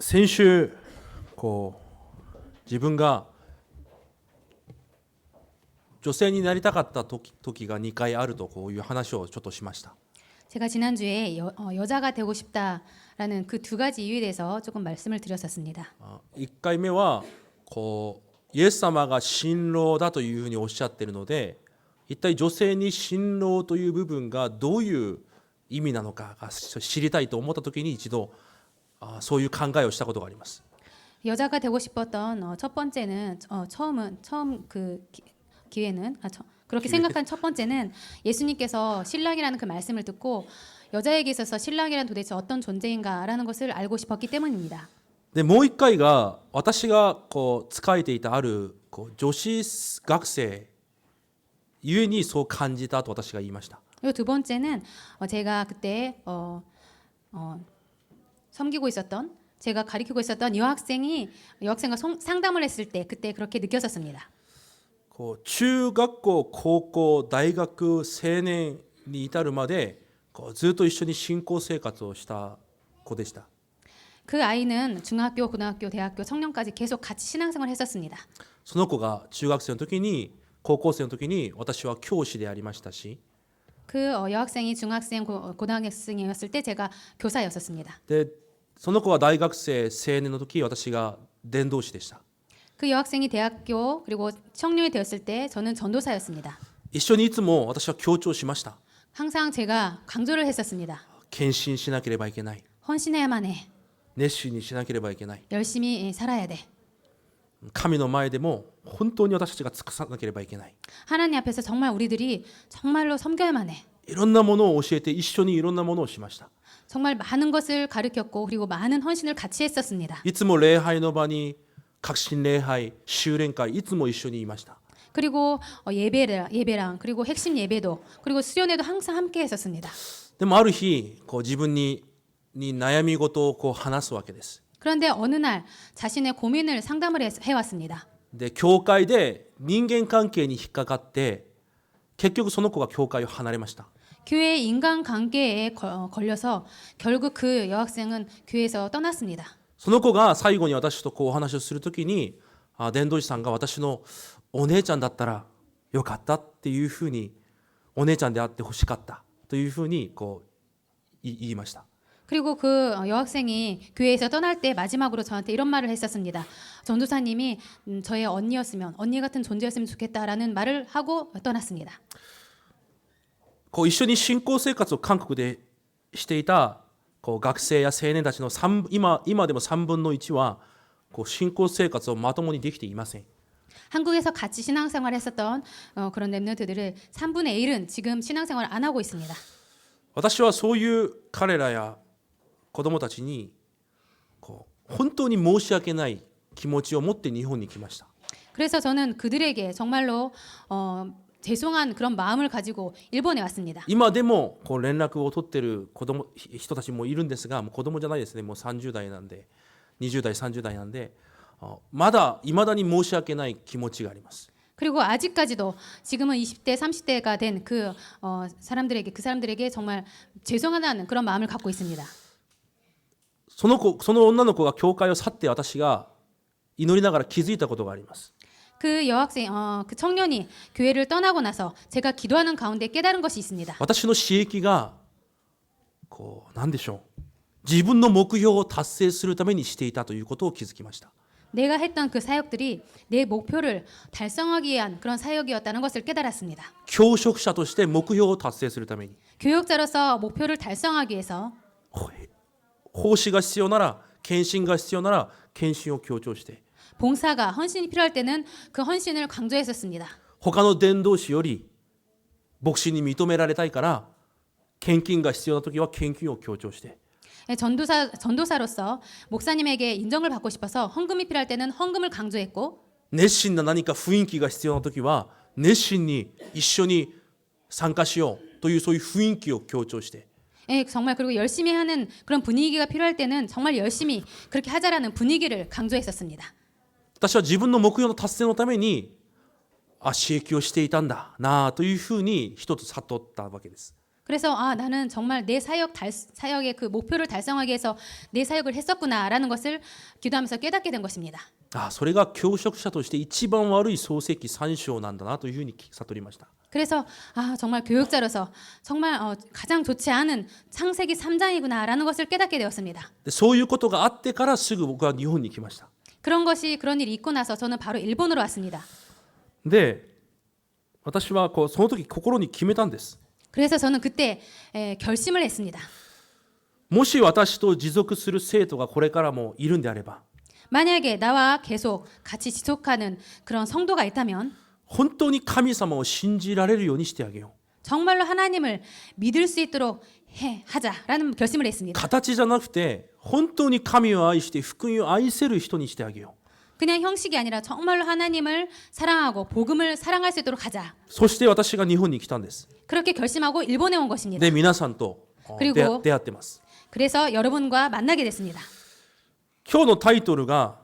先週こう自分が女性になりたかった時が2回あるとこういう話をちょっとしました。 제가 지난주에 여자가 되고 싶다라는 그 두 가지 이유에 대해서 조금 말씀을 드렸었습니다. 1回目はこうイエス様が新郎だというふうにおっしゃっているので、一体女性に新郎という部分がどういう意味なのかが知りたいと思った時に一度そういう考えをしたことがあります。 여자가 되고 싶었던 첫 번째는 처음 그 기회는 그렇게 생각한 첫 번째는 예수님께서 신랑이라는 그 말씀을 듣고 여자에게 있어서 신랑이란 도대체 어떤 존재인가라는 것을 알고 싶었기 때문입니다. でもう1回が私がこう仕えていたあるこう女子学生ゆえにそう感じたと私が言いました。 그리고 두 번째는 제가 그때 섬기고 있었던 제가 가르치고 있었던 여학생과 상담을 했을 때 그때 그렇게 느꼈었습니다. こう中学校、高校、大学、青年に至るまでこうずっと一緒に信仰生活をした子でした。 그 아이는 중학교, 고등학교, 대학교, 청년까지 계속 같이 신앙생활을 했었습니다. その子が中学生の時に高校生の時に私は教師でありましたし、 그 여학생이 중학생, 고등학생이었을 때 제가 교사였었습니다. でその子が大学生、青年の時私が伝道師でした。 그 여학생이 대학교 그리고 청년이 되었을 때 저는 전도사였습니다. 一緒にいつも私は強調しました。 항상 제가 강조를 했었습니다. 献身しなければいけない。 헌신해야만 해. 熱心にしなければいけない。 열심히 살아야 돼. 神の前でも本当に私たちが尽くさなければいけない。 하나님 앞에서 정말 우리들이 정말로 섬겨야만 해. いろんなものを教えて一緒にいろんなものをしました。 정말 많은 것을 가르쳤고 그리고 많은 헌신을 같이 했었습니다. いつも礼拝の場に革新礼拝、修練会いつも一緒にいました。 그리고 예배랑 그리고 핵심 예배도 그리고 수련회도 항상 함께 했었습니다. でもある日こう自分に悩み事をこう話すわけです。 그런데 어느 날 자신의 고민을 상담을 해왔습니다. で教会で人間関係に引っかかって結局その子が教会を離れました。 교회의 인간관계에 걸려서 결국 그 여학생은 교회에서 떠났습니다. その子が最後に私とこうお話をするときに伝道師さんが私のお姉ちゃんだったらよかったっていうふうにお姉ちゃんであってほしかったというふうにこう言いました。 그리고 그 여학생이 교회에서 떠날 때 마지막으로 저한테 이런 말을 했었습니다. 전도사님이 저의 언니였으면 언니 같은 존재였으면 좋겠다라는 말을 하고 떠났습니다. こう一緒に信仰生活を韓国でしていたこう学生や青年たちの今でも3分の1はこう信仰生活をまともにできていません。 한국에서 같이 신앙생활을 했었던 그런 랩런트들을 3분의 1은 지금 신앙생활을 안 하고 있습니다. 私はそういう彼らや子供たちにこう本当に申し訳ない気持ちを持って日本に来ました。 그래서 저는 그들에게 정말로 죄송한 그런 마음을 가지고 일본에 왔습니다. 今でもこう連絡を取っている人たちもいるんですが、もう子供じゃないですね。もう30代なんで、20代、30代なんで、未だに申し訳ない気持ちがあります。 그리고 아직까지도 지금은 20대, 30대가 된 그 사람들에게 정말 죄송하다는 그런 마음을 갖고 있습니다. その女の子が教会を去って私が祈りながら気づいたことがあります。 그 여학생, 그 청년이 교회를 떠나고 나서 제가 기도하는 가운데 깨달은 것이 있습니다. 私の私益がこう何でしょう、自分の目標を達成するためにしていたということを気づきました。 내가 했던 그 사역들이 내 목표를 달성하기 위한 그런 사역이었다는 것을 깨달았습니다. 教職者として目標を達成するために 교육자로서 목표를 달성하기 위해서 奉仕が必要なら献身が必要なら献身を強調して 봉사가 헌신이 필요할 때는 그 헌신을 강조했었습니다. 他の伝道師より牧師に認められたいから献金が必要な時は献金を強調して 전도사로서 목사님에게 인정을 받고 싶어서 헌금이 필요할 때는 헌금을 강조했고 熱心な何か雰囲気が必要な時は熱心に一緒に参加しようというそういう雰囲気を強調して 정말 그리고 열심히 하는 그런 분위기가 필요할 때는 정말 열심히 그렇게 하자라는 분위기를 강조했었습니다. 私は自分の目標の達成のために刺激をしていたんだなというふうに一つ悟ったわけです。 그래서 나는 정말 내 사역의 그 목표를 달성하기 위해서 내 사역을 했었구나라는 것을 기도하면서 깨닫게 된 것입니다. それが教職者として一番悪い創世記3章なんだなというふうに悟りました。 그래서 정말 교육자로서 정말 가장 좋지 않은 창세기 3장이구나라는 것을 깨닫게 되었습니다. でそういうことがあってからすぐ僕は日本に来ました。 그런 일이 있고 나서 저는 바로 일본으로 왔습니다. で私はその時心に決めたんです。 그래서 저는 그때 결심을 했습니다. もし私と持続する生徒がこれからもいるんであれば 만약에 나와 계속 같이 지속하는 그런 성도가 있다면 本当に神様を信じられるようにしてあげよう。 정말로 하나님을 믿을 수 있도록 하자라는 결심을 했습니다. 形じゃなくて本当に神を愛して福音を愛せる人にしてあげよう。 그냥 형식이 아니라 정말로 하나님을 사랑하고 복음을 사랑할 수 있도록 하자. そして私が日本に来たんです。 그렇게 결심하고 일본에 온 것입니다. で皆さんと出 그리고 会ってます。 그래서 여러분과 만나게 됐습니다. 今日のタイトルが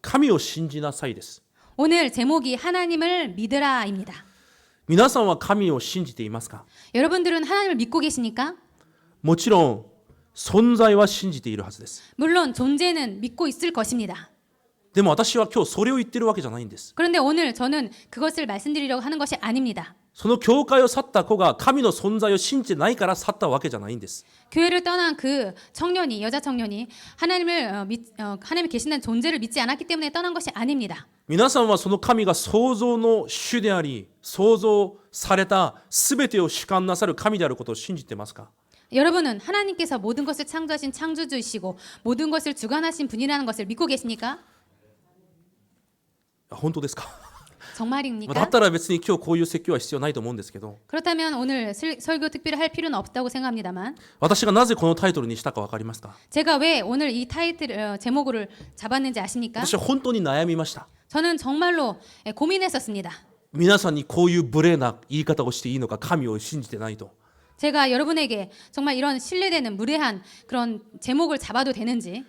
神を信じなさいです。 오늘 제목이 하나님을 믿으라입니다. 皆さんは神を信じていますか？ 여러분들은 하나님을 믿고 계십니까? もちろん存在は信じているはずです。 물론 존재는 믿고 있을 것입니다. でも私は今日それを言ってるわけじゃないんです。 그런데 오늘 저는 그것을 말씀드리려고 하는 것이 아닙니다. その教会を去った子が神の存在を信じてないから去ったわけじゃないんです。 교회를 떠난 그 여자 청년이 하나님이 계신다는 존재를 믿지 않았기 때문에 떠난 것이 아닙니다. 皆さんはその神が創造の主であり、創造されたすべてを主管なさる神であることを信じてますか？ 여러분은 하나님께서 모든 것을 창조하신 창조주이시고 모든 것을 주관하신 분이라는 것을 믿고 계십니까? 本当ですか？ 정말입니까? だったら別に今日こういう説教は必要ないと思うんですけど、 그렇다면 오늘 설교 특별히 할 필요는 없다고 생각합니다만 私がなぜこのタイトルにしたか分かりますか？ 제가 왜 오늘 이 타이틀 제목을 잡았는지 아십니까? 私は本当に悩みました。 저는 정말로 고민했었습니다. 皆さんにこういう無礼な言い方をしていいのか、神を信じてないと。 제가 여러분에게 정말 이런 신뢰되는 무례한 그런 제목을 잡아도 되는지.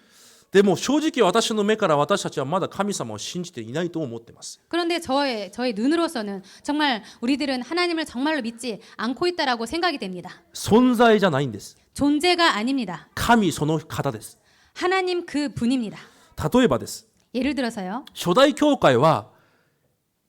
でも正直私の目から私たちはまだ神様を信じていないと思っています。 그런데 저의 눈으로서는 정말 우리들은 하나님을 정말로 믿지 않고 있다라고 생각이 됩니다. 存在じゃないんです。 존재가 아닙니다. 神その方です。 하나님 그 분입니다. 例えばです。 예를 들어서요. 初代教会は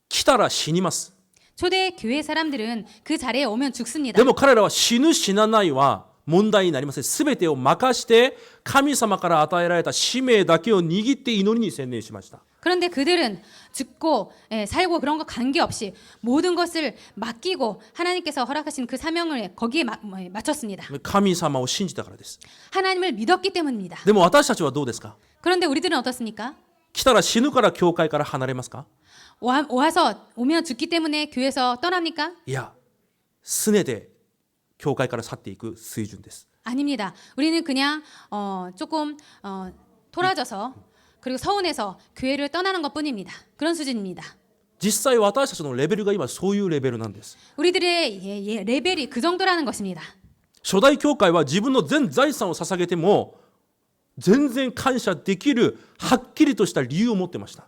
来たら死にます。 초대 교회 사람들은 그 자리에 오면 죽습니다. でも彼らは死ぬ死なないは問題になりません。すべてを任して神様から与えられた使命だけを握って祈りに専念しました。 그런데 그들은 죽고 살고 그런 거 관계없이 모든 것을 맡기고 하나님께서 허락하신 그 사명을 거기에 맞췄습니다. 神様を信じたからです。 하나님을 믿었기 때문입니다. でも私たちはどうですか？ 그런데 우리들은 어떻습니까? 来たら死ぬから教会から離れますか？ 오면 죽기 때문에 교회에서 떠납니까? いや、すねて教会から去っていく水準です。 아닙니다. 우리는 그냥 조금 토라져서 그리고 서운해서 교회를 떠나는 것뿐입니다. 그런 수준입니다. 実際私たちのレベルが今そういうレベルなんです。 우리들의 레벨이 그 정도라는 것입니다. 初代教会は自分の全財産を捧げても全然感謝できるはっきりとした理由を持ってました。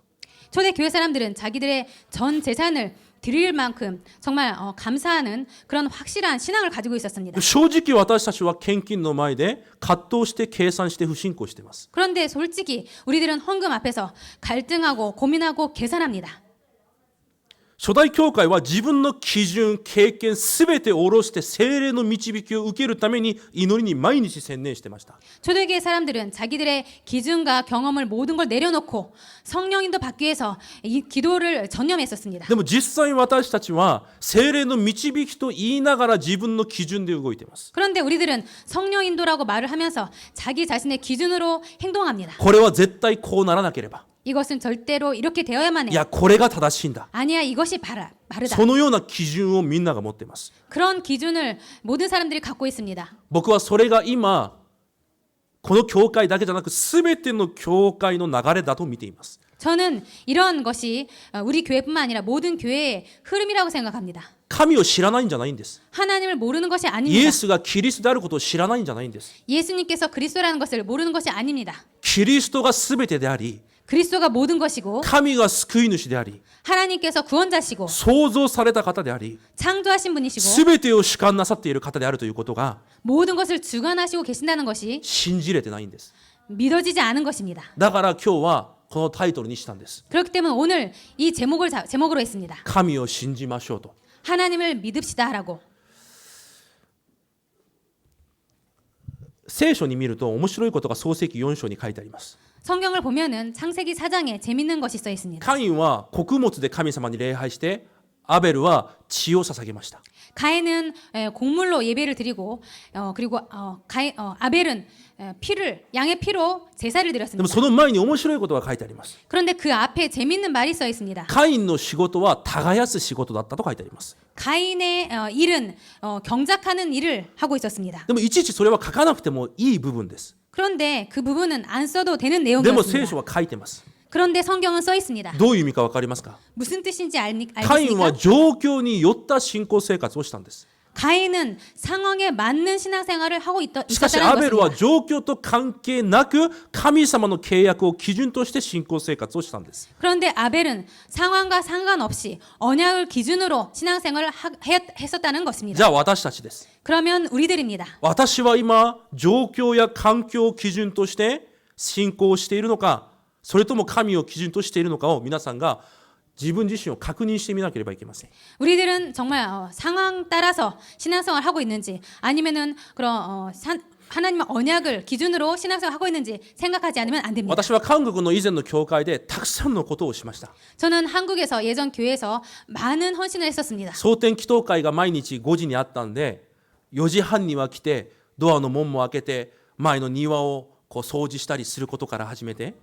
초대 교회 사람들은 자기들의 전 재산을 드릴 만큼 정말 감사하는 그런 확실한 신앙을 가지고 있었습니다. 正直私たちは献金の前で葛藤して計算して不信仰しています。 그런데 솔직히 우리들은 헌금 앞에서 갈등하고 고민하고 계산합니다. 初代教会は自分の基準、経験すべてを下ろして聖霊の導きを受けるために祈りに毎日専念していました。 초대교회 사람들은 자기들의 기준과 경험을 모든 걸 내려놓고 성령인도 받기 위해서 이 기도를 전념했었습니다. でも実際私たちは聖霊の導きと言いながら自分の基準で動いています。 그런데 우리들은 성령인도라고 말을 하면서 자기 자신의 기준으로 행동합니다. これは絶対こうならなければ。 이것은 절대로 이렇게 되어야만 い 해요. や、これが正しいんだ。 아니야, 이것이 바르다. そのような基準をみんなが持っています。 그런 기준을 모든 사람들이 갖고 있습니다. 僕はそれが今この教会だけじゃなく全ての教会の流れだと見ています。 저는 이런 것이 우리 교회뿐만 아니라 모든 교회의 흐름이라고 생각합니다. 神を知らないんじゃないんです。 하나님을 모르는 것이 イ 아닙니다. エスがキリストであることを知らないんじゃないんです。 예수님께서 그리스도라는 것을 모르는 것이 아닙니다. キリストが全てであり 그리스도가 모든 것이고 神が救い主であり 하나님께서 구원자시고 創造された方であり 창조하신 분이시고 全てを主管なさっている方であるということが 모든 것을 주관하시고 계신다는 것이 信じれてないんです。 믿어지지 않은 것입니다. だから今日はこのタイトルにしたんです。 그렇기 때문에 오늘 이 제목으로 했습니다. 神を信じましょうと。 하나님을 믿읍시다라고. 聖書に見ると面白いことが創世記4章に書いてあります。 성경을 보면은 창세기 4장에 재밌는 것이 써 있습니다. カインは穀物で神様に礼拝してアベルは血を捧げました。 가인은 곡물로 예배를 드리고 그리고 아벨은 양의 피로 제사를 でも 드렸습니다. その前に面白いことが書いてあります。 그런데 그 앞에 재밌는 말이 써 있습니다. カインの仕事は耕す仕事だったと書いてあります。 가인의 일은 경작하는 일을 하고 있었습니다. でもいちいちそれは書かなくてもいい部分です。 그런데 그 부분은 안 써도 되는 でも聖 내용이었습니다. 書は書いてます。 그런데 성경은 써 있습니다. どういう意味か分かりますか？ 무슨 뜻인지 カインは 알겠습니까? 状況によった信仰生活をしたんです。 가인은 상황에 맞는 신앙생활을 하고 しかし 있었다는 アベルは 것입니다. 状況と関係なく神様の契約を基準として信仰生活をしたんです。 그런데 아벨은 상황과 상관없이 언약을 기준으로 신앙생활을 했었다는 じ 것입니다. ゃあ私たちです。 그러면 우리들입니다. 私は今状況や環境を基準として信仰しているのか、それとも神を基準としているのかを皆さんが自分自身を確認してみなければいけません。 우리들은 정말 상황 따라서 신앙생활을 하고 있는지 아니면은 그런 하나님의 언약을 기준으로 신앙생활을 하고 있는지 생각하지 않으면 안 됩니다. 私は韓国の以前の教会でたくさんのことをしました。 저는 한국에서 예전 교회에서 많은 헌신을 했었습니다. 蒼天祈祷会が毎日5時にあったんで、4時半には来てドアの門も開けて前の庭をこう掃除したりすることから始めて、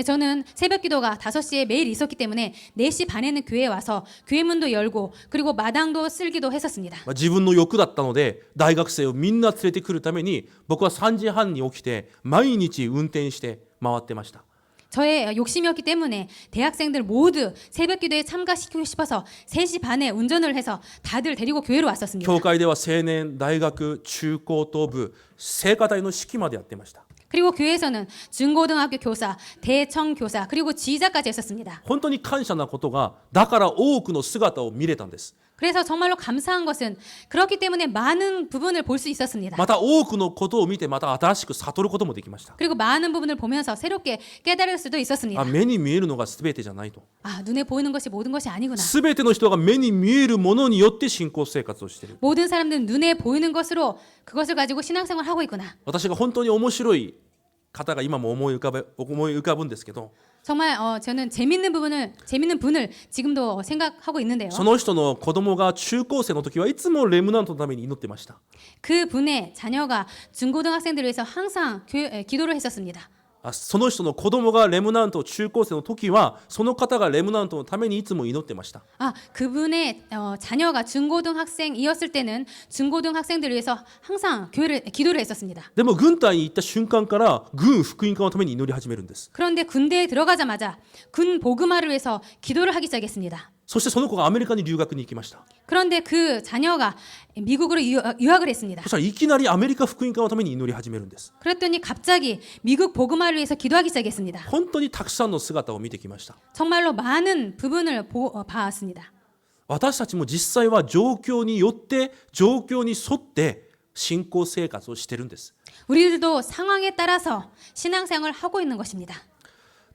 저는 새벽 기도가 5시에 매일 있었기 때문에 4시 반에는 교회에 와서 교회 문도 열고 그리고 마당도 쓸기도 했었습니다. 自分の欲だったので大学生をみんな連れてくるために僕は3時半に起きて毎日運転して回ってました。 저의 욕심이었기 때문에 대학생들 모두 새벽 기도에 참가시키고 싶어서 3시 반에 운전을 해서 다들 데리고 교회로 왔었습니다. 教会では青年、大学、中高等部、聖歌隊の指揮までやってました。 그리고 교회에서는 중고등학교 교사, 대청 교사, 그리고 지휘자까지 했었습니다. 本当に感謝なことがだから多くの姿を見れたんです。 그래서 정말로 감사한 것은 그렇기 때문에 많은 부분을 볼 수 있었습니다. また多くのことを見てまた新しく悟ることもできました。 그리고 많은 부분을 보면서 새롭게 깨달을 수도 있었습니다. あ、目に見えるのが全てじゃないと。 눈에 보이는 것이 모든 것이 아니구나. 全ての人が目に見えるものによって信仰生活をしている。 모든 사람들은 눈에 보이는 것으로 그것을 가지고 신앙생활을 하고 있구나. 私が本当に面白い方が今も思い浮かぶんですけど、 정말 저는 재밌는 분을 지금도 생각하고 있는데요. その人の子供が中高生の時はいつもレムナントのために祈ってました。 그 분의 자녀가 중고등학생들을 위해서 항상 기도를 했었습니다. その人の子供がレムナント中高生の時はその方がレムナントのためにいつも祈ってました。 그분의 자녀가 중고등학생이었을 때는 중고등학생들을 위해서 항상 기도를 했었습니다. でも軍隊に行った瞬間から軍福音化のために祈り始めるんです。 그런데 군대에 들어가자마자 군 복음화를 위해서 기도를 하기 시작했습니다. そしてその子がアメリカに留学に行きました。 그런데 그 자녀가 미국으로 유학을 했습니다. そしたらいきなりアメリカ福音化のために祈り始めるんです。 그랬더니 갑자기 미국 복음화를 위해서 기도하기 시작했습니다. 本当にたくさんの姿を見てきました。 정말로 많은 부분을 봐왔습니다. 私たちも実際は状況によって状況に沿って信仰生活をしてるんです。 우리들도 상황에 따라서 신앙생활을 하고 있는 것입니다.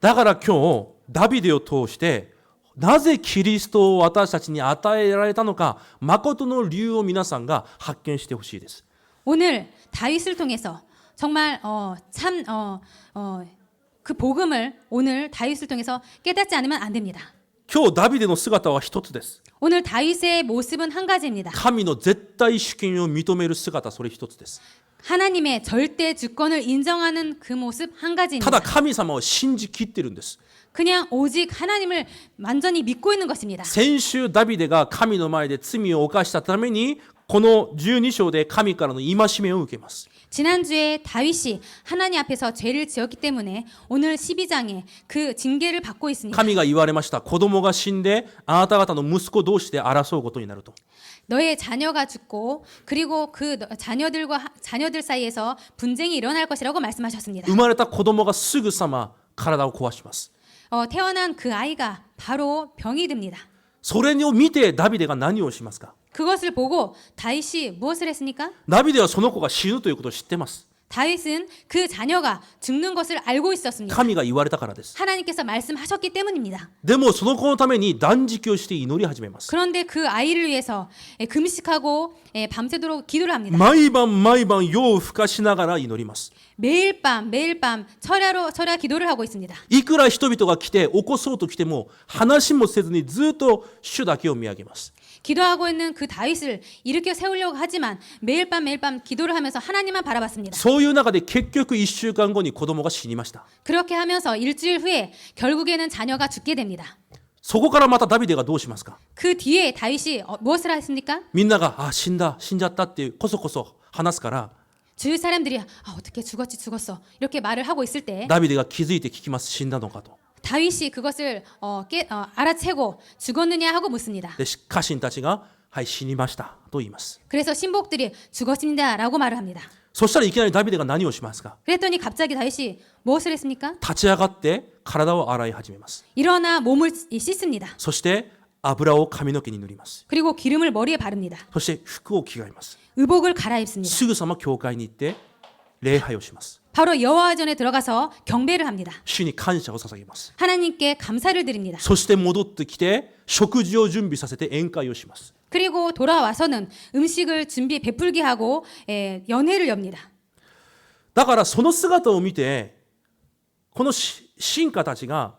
だから今日ダビデを通してなぜキリストを私たちに与えられたのか、誠の理由を皆さんが発見してほしいです。 오늘 다윗을 통해서 정말 그 복음을 오늘 다윗을 통해서 깨닫지 않으면 안 됩니다. 今日ダビデの姿は一つです。 오늘 다윗의 모습은 한 가지입니다. 神の絶対主権を認める姿、それ一つです。 하나님의 절대 주권을 인정하는 그 모습 한 た 가지입니다. だ神様を信じきってるんです。 그냥 오직 하나님을 완전히 믿고 있는 것입니다. 先週ダビデが神の前で罪を犯したためにこの12章で神からの戒めを受けます。 지난주에 다윗이 하나님 앞에서 죄를 지었기 때문에 오늘 12장에 그 징계를 받고 있습니다. 神が言われました。子供が死んであなた方の息子同士で争うことになると。 너의 자녀가 죽고 그리고 그 자녀들 사이에서 분쟁이 일어날 것이라고 말씀하셨습니다. 生まれた子供がすぐさま体を壊します。 태어난 그 아이가 바로 병이 듭니다. それを見てダビデが何をしますか？ 그것을 보고 다윗이 무엇을 했습니까? ダビデはその子が死ぬということを知ってます。 다윗은 그 자녀가 죽는 것을 알고 있었습니다. 神が言われたからです。 하나님께서 말씀하셨기 때문입니다. でもその子のために断食をして祈り始めます。 그런데 그 아이를 위해서 금식하고 밤새도록 기도를 합니다. 毎晩毎晩夜を更かしながら祈ります。 매일 밤 철야 기도를 하고 있습니다. いくら人々が来て起こそうと来ても話もせずにずっと主だけを見上げます。 기도하고 있는 그 다윗을 일으켜 세우려고 하지만 매일 밤 기도를 하면서 하나님만 바라봤습니다. そういう中で結局1週間後に子供が死にました。 그렇게 하면서 일주일 후에 결국에는 자녀가 죽게 됩니다. そこからまたダビデがどうしますか？ 그 뒤에 다윗이 무엇을 했습니까? みんなが死んじゃったってこそこそ話すから 주위 사람들이 어떻게 죽었어 이렇게 말을 하고 있을 때 ダビデが気づいて聞きます。死んだのかと。 다윗이 그것을 알아채고 죽었느냐 하고 묻습니다. で家臣たちがはい死にましたと言います。 그래서 신복들이 죽었습니다라고 말을 합니다. そしたらいきなりダビデが何をしますか？ 그랬더니 갑자기 다윗이 무엇을 했습니까? 立ち上がって体を洗い始めます。 일어나 몸을 씻습니다. そして油を髪の毛に塗ります。 그리고 기름을 머리에 바릅니다. そして服を着替えます。 의복을 갈아입습니다. すぐさま教会に行って礼拝をします。 바로 여호와전에 들어가서 경배를 합니다. 主に感謝を捧げます。 하나님께 감사를 드립니다. そして戻ってきて食事を準備させて宴会をします。 그리고 돌아와서는 음식을 베풀게 하고 연회를 엽니다. だからその姿を見てこの臣下たちが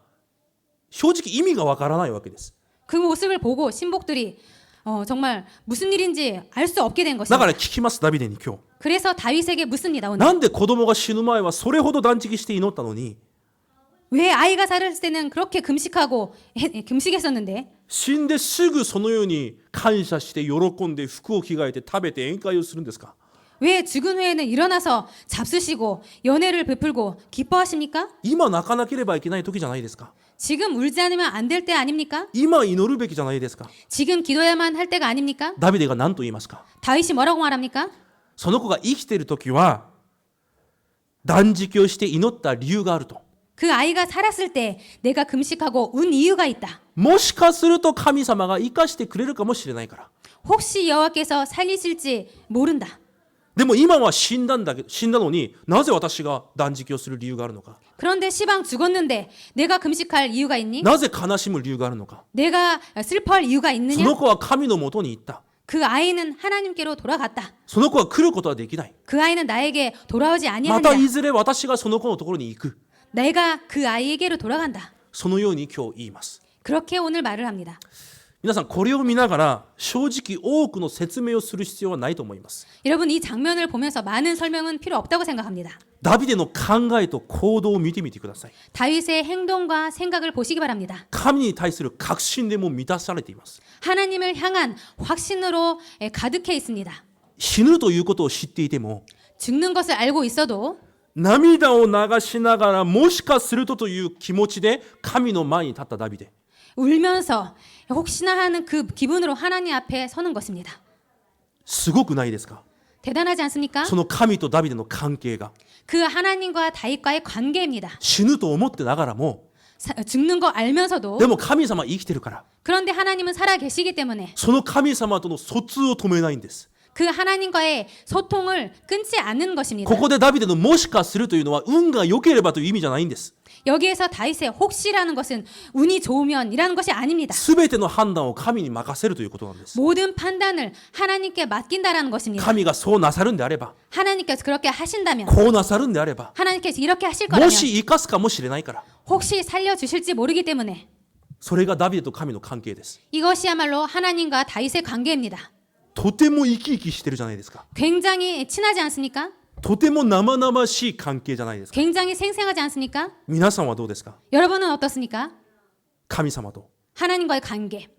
正直意味がわからないわけです。 그 모습을 보고 신복들이 정말 무슨 일인지 알 수 없게 된 だか 것입니다. ら聞きますダビデに今日。 그래서 다윗에게 묻습니다. 오늘 なんで子供が死ぬ前はそれほど断食して祈ったのに 왜 아이가 살았을 때는 그렇게 금식했었는데 死んですぐそのように感謝して喜んで服を着替えて食べて宴会をするんですか？ 왜 죽은 후에는 일어나서 잡수시고 연회를 베풀고 기뻐하십니까? 今泣かなければいけない時じゃないですか？ 지금 울지 않으면 안 될 때 아닙니까? 今祈るべきじゃないですか？ 지금 기도해야만 할 때가 아닙니까? ダビデが何と言いますか？ 다윗이 뭐라고 말합니까? その子が生きている時は断食をして祈った理由があると。 그 아이가 살았을 때 내가 금식하고 운 이유가 있다. もしかすると神様が生かしてくれるかもしれないから。 혹시 여호와께서 살리실지 모른다. でも今は死んだのになぜ私が断食をする理由があるのか？ 그런데 시방 죽었는데 내가 금식할 이유가 있니? なぜ悲しむ理由があるのか？ 내가 슬퍼할 이유가 そ 있느냐? の子は神のもとに行った。 그 아이는 하나님께로 돌아갔다. その子は来ることはできない。 그 아이는 나에게 돌아오지 ま 아니한다. たいずれ私がその子のところに行く。 내가 그 아이에게로 돌아간다. そのように今日言います。 그렇게 오늘 말을 합니다. 皆さんこれを見ながら正直多くの説明をする必要はないと思います。 여러분 이 장면을 보면서 많은 설명은 필요 없다고 생각합니다. ダビデの考えと行動を見てみてください。 다윗의 행동과 생각을 보시기 바랍니다. 神に対する確信でもう満たされています。 하나님을 향한 확신으로 가득해 있습니다. 死ぬということを知っていても 죽는 것을 알고 있어도 涙を流しながらもしかするとという気持ちで神の前に立ったダビデ。 울면서 혹시나 하는 그 기분으로 하나님 앞에 서는 것입니다. すごくないですか？ 대단하지 않습니까? その神とダビデの関係が 그 하나님과 다윗과의 관계입니다. 死ぬと思ってながらも 죽는 거 알면서도 でも神様は生きてるから 그런데 하나님은 살아 계시기 때문에 その神様との疎通を止めないんです。 그 하나님과의 소통을 끊지 않는 것입니다. ここでダビデのもしかするというのは運が良ければという意味じゃないんです。 여기에서 다윗의 혹시라는 것은 운이 좋으면이라는 것이 아닙니다. すべての判断を神に任せるということなんです。 모든 판단을 하나님께 맡긴다라는 것입니다. 神がそうなさるんであれば 하나님께서 그렇게 하신다면 こうなさるんであれば 하나님께서 이렇게 하실 も 거라면 し生かすかもしれないから 혹시 살려주실지 모르기 때문에 それがダビデと神の関係です。 이것이야말로 하나님과 다윗의 관계입니다. とても生き生きしてるじゃないですか。 굉장히 친하지 않습니까? とても生々しい関係じゃないですか。 굉장히 생생하지 않습니까? 皆さんはどうですか？ 여러분은 어떻습니까? 神様と 하나님과의 관계.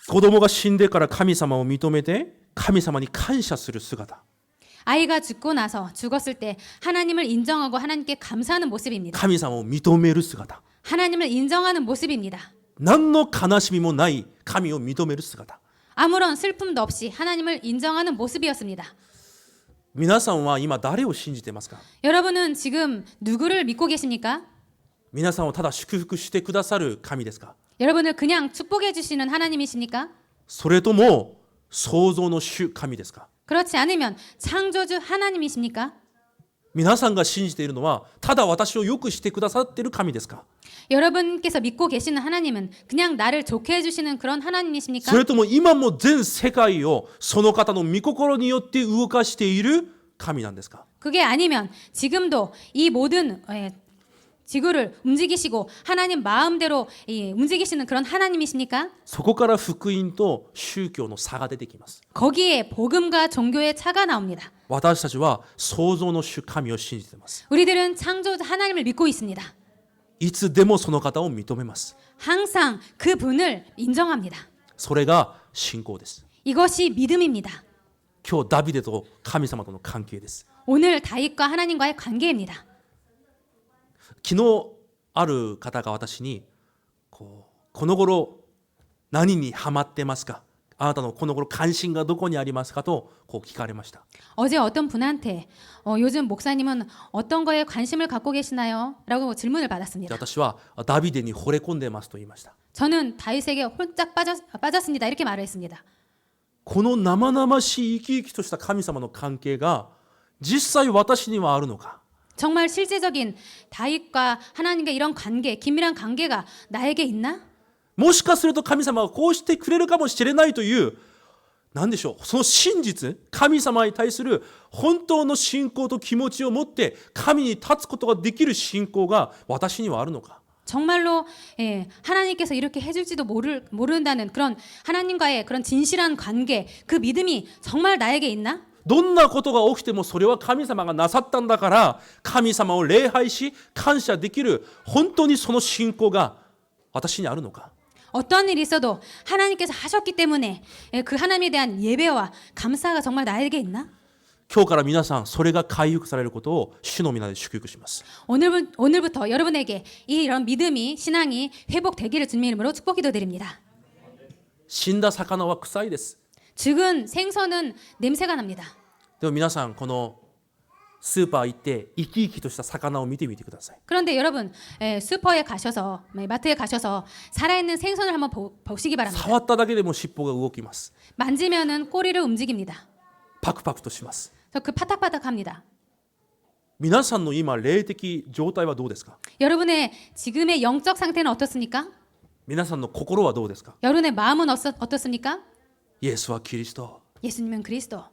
子供が死んでから神様を認めて神様に感謝する姿。 아이가 죽었을 때 하나님을 인정하고 하나님께 감사하는 모습입니다. 神様を認める姿。 하나님을 인정하는 모습입니다. 何の悲しみもない神を認める姿。 아무런 슬픔도 없이 하나님을 인정하는 모습이었습니다. 皆さんは今誰を信じていますか？ 여러분은 지금 누구를 믿고 계십니까? 皆さんをただ祝福してくださる神ですか？ 여러분을 그냥 축복해 주시는 하나님이십니까? それとも創造の主神ですか？ 그렇지 않으면 창조주 하나님이십니까? 皆さんが信じているのはただ私をよくしてくださっている神ですか？ 여러분께서 믿고 계시는 하나님은 그냥 나를 좋게 해주시는 그런 そ 하나님이십니까? れとも今も全世界をその方の御心によって動かしている神なんですか？ 그게 아니면 지금도 이 모든 지구를 움직이시고 하나님 마음대로 움직이시는 그런 하나님이십니까? そこから福音と宗教の差が出てきます。 거기에 복음과 종교의 차가 나옵니다. 私たちは創造の主神を信じています。 우리들은 창조주 하나님을 믿고 있습니다. いつでもその方を認めます。 항상 그 분을 인정합니다. それが信仰です。 이것이 믿음입니다. 今日ダビデと神様との関係です。 오늘 다윗과 하나님과의 관계입니다. 昨日ある方が私にこの頃何にハマってますか、あなたのこの頃関心がどこにありますかと聞かれました。 어제 어떤 분한테 요즘 목사님은 어떤 거에 관심을 갖고 계시나요? 라고 질문을 で 받았습니다. 私はダビデに惚れ込んでますと言いました。 저는 다윗에게 홀짝 빠졌습니다. 이렇게 말을 했습니다. この生々しい生き生きとした神様の関係が実際私にはあるのか、 정말 실제적인 다윗과 하나님과 이런 관계, 긴밀한 관계가 나에게 있나? もしかすると神様はこうしてくれるかもしれないという、何でしょう、その真実、神様に対する本当の信仰と気持ちを持って神に立つことができる信仰が私にはあるのか。 정말로 하나님께서 이렇게 해줄지도 모른다는 그런 하나님과의 그런 진실한 관계, 그 믿음이 정말 나에게 있나? どんなことが起きてもそれは神様がなさったんだから神様を礼拝し感謝できる本当にその信仰が私にあるのか。 어떤 일이 있어도 하나님께서 하셨기 때문에 그 하나님에 대한 예배와 감사가 정말 나에게 있나? 今日から皆さんそれが回復されることを主の皆で祝福します。 오늘부터 여러분에게 이런 믿음이 신앙이 회복되기를 주님의 이름으로 축복 기도드립니다. 死んだ魚は臭いです。 죽은 생선은 냄새가 납니다. でも皆さんこのスーパー行って生き生きとした魚を見てみてください。 그런데 여러분 슈퍼에 가셔서 마트에 가셔서 살아있는 생선을 한번 보시기 바랍니다. 触っただけでも尻尾が動きます。 만지면은 꼬리를 움직입니다. パクパクとします。 그 파닥파닥합니다. 皆さんの今霊的状態はどうですか？ 여러분의 지금의 영적 상태는 어떻습니까? 皆さんの心はどうですか？ 여러분의 마음은 어떻습니까? イエスはキリスト。 예수님은 그리스도.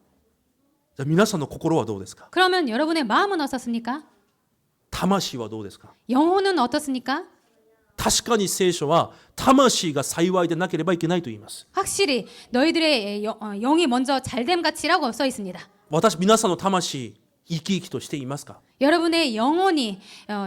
じゃあ皆さんの心はどうですか？ 그러면 여러분의 마음은 어떻습니까? 魂はどうですか？ 영혼은 어떻습니까? 確かに聖書は魂が幸いでなければいけないと言います。 확실히 너희들의 영이 먼저 잘됨 같이라고 써 있습니다. 皆さんの魂生き生きとしていますか？ 여러분의 영혼이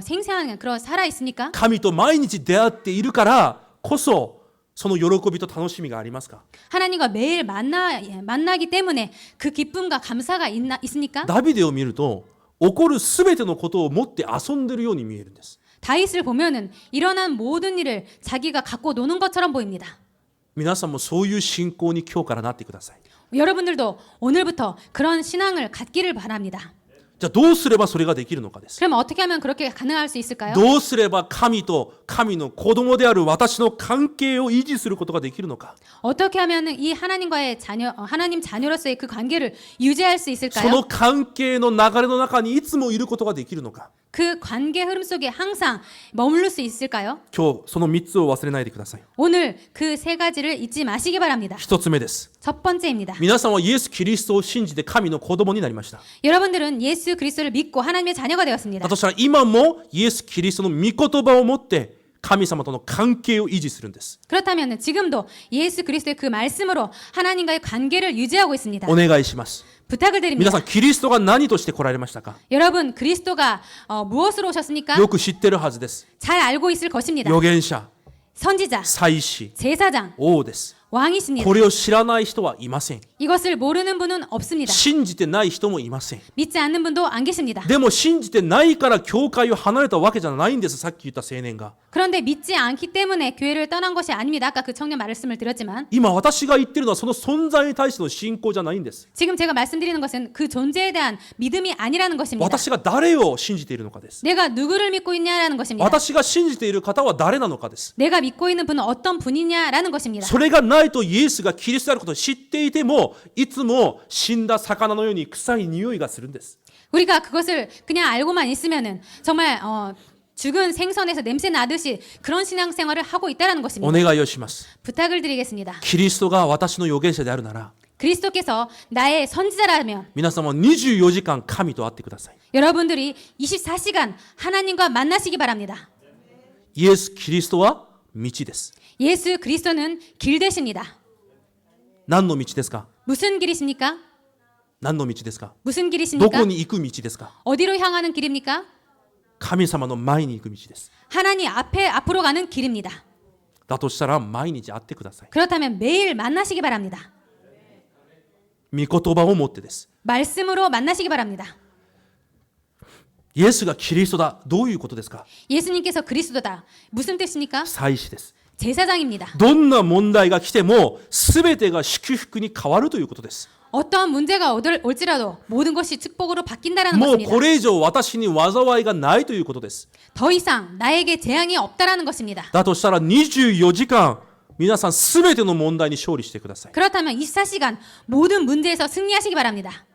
생생한 그런 살아 있습니까? 神と毎日出会っているからこそその喜びと楽しみがありますか？ 하나님과 매일 만나기 때문에 그 기쁨과 감사가 있습니까? ダビデを見ると起こるすべてのことを持って遊んでいるように見えるんです。 다윗을 보면은 일어난 모든 일을 자기가 갖고 노는 것처럼 보입니다. 皆さんもそういう信仰に今日からなってください。 여러분들도 오늘부터 그런 신앙을 갖기를 바랍니다. じゃあどうすればそれができるのかです。 그럼 어떻게 하면 그렇게 가능할 수 있을까요? どうすれば神と神の子供である私の関係を維持することができるのか。 어떻게 하면 이 하나님과의 하나님 자녀로서의 그 관계를 유지할 수 そ 있을까요? の関係の流れの中にいつもいることができるのか。 그 관계 흐름 속에 항상 머무를 수 있을까요? 今日その3つを忘れないでください。 오늘 그 세 가지를 잊지 마시기 바랍니다. 1つ目です。 첫 번째입니다. 皆さんはイエス・キリストを信じて神の子供になりました。 여러분들은 예수 그리스도를 믿고 하나님의 자녀가 되었습니다. だとしたら今もイエス・キリストの御言葉を持って神様との関係を維持するんです。 그렇다면 지금도 예수 그리스도의 그 말씀으로 하나님과의 관계를 유지하고 있습니다. お願いします。 부탁을 皆 드립니다. さんキリストが何として来られましたか？ 여러분 그리스도가 무엇으로 오셨습니까? よく知ってるはずです。 잘 알고 있을 것입니다. 預言者、 선지자, 祭司、 제사장, 王です。 왕이십니다. これを知らない人はいません。 이것을 모르는 분은 없습니다. 信じてない人もいません。 믿지 않는 분도 안 계십니다. でも信じてないから教会を離れたわけじゃないんです。さっき言った青年が。 그런데 믿지 않기 때문에 교회를 떠난 것이 아닙니다. 아까 그 청년 말씀을 드렸지만 今私が言ってるのはその存在に対しての信仰じゃないんです。 지금 제가 말씀드리는 것은 그 존재에 대한 믿음이 아니라는 것입니다. 私が誰を信じているのかです。 내가 누구를 믿고 있냐라는 것입니다. 私が信じている方は誰なのかです。 내가 믿고 있는 분은 어떤 분이냐라는 것입니다. それがないとイエスがキリストであることを知っていてもいつも死んだ魚のように臭い匂いがするんです。 우리가 그것을 그냥 알고만 있으면은 정말 죽은 생선에서 냄새 나듯이 그런 신앙생활을 하고 있다라는 お 것입니다. 願いをします。 부탁을 드리겠습니다. キリストが私の預言者であるなら 그리스도께서 나의 선지자라면 皆様は24時間神と会ってください。 여러분들이 24시간 하나님과 만나시기 바랍니다. イエス・キリストは道です。 예수 그리스도는 길 되십니다. 何の道ですか？ 무슨 길이십니까? 何の道ですか？ 무슨 ど 길이십니까? こに行く道ですか？ 어디로 향하는 길입니까? 神様の前に行く道です。 하나님 앞으로 가는 길입니다. だとしたら毎日会ってください。 그렇다면 매일 만나시기 바랍니다. 御言葉を持ってです。 말씀으로 만나시기 바랍니다. イエスがキリストだ。どういうことですか？ 예수님께서 그리스도다. 무슨 뜻입니까? 祭司です。 제사장입니다. どんな問題が来ても全てが祝福に変わるということです。 어떠한 문제가 올지라도 모든 것이 축복으로 바뀐다라는 もう 것입니다. これ以上私に災いがないということです。 더 이상 나에게 재앙이 없다라는 것입니다. だとしたら24時間皆さん全ての問題に勝利してください。 그렇다면 24시간 모든 문제에서 승리하시기 바랍니다.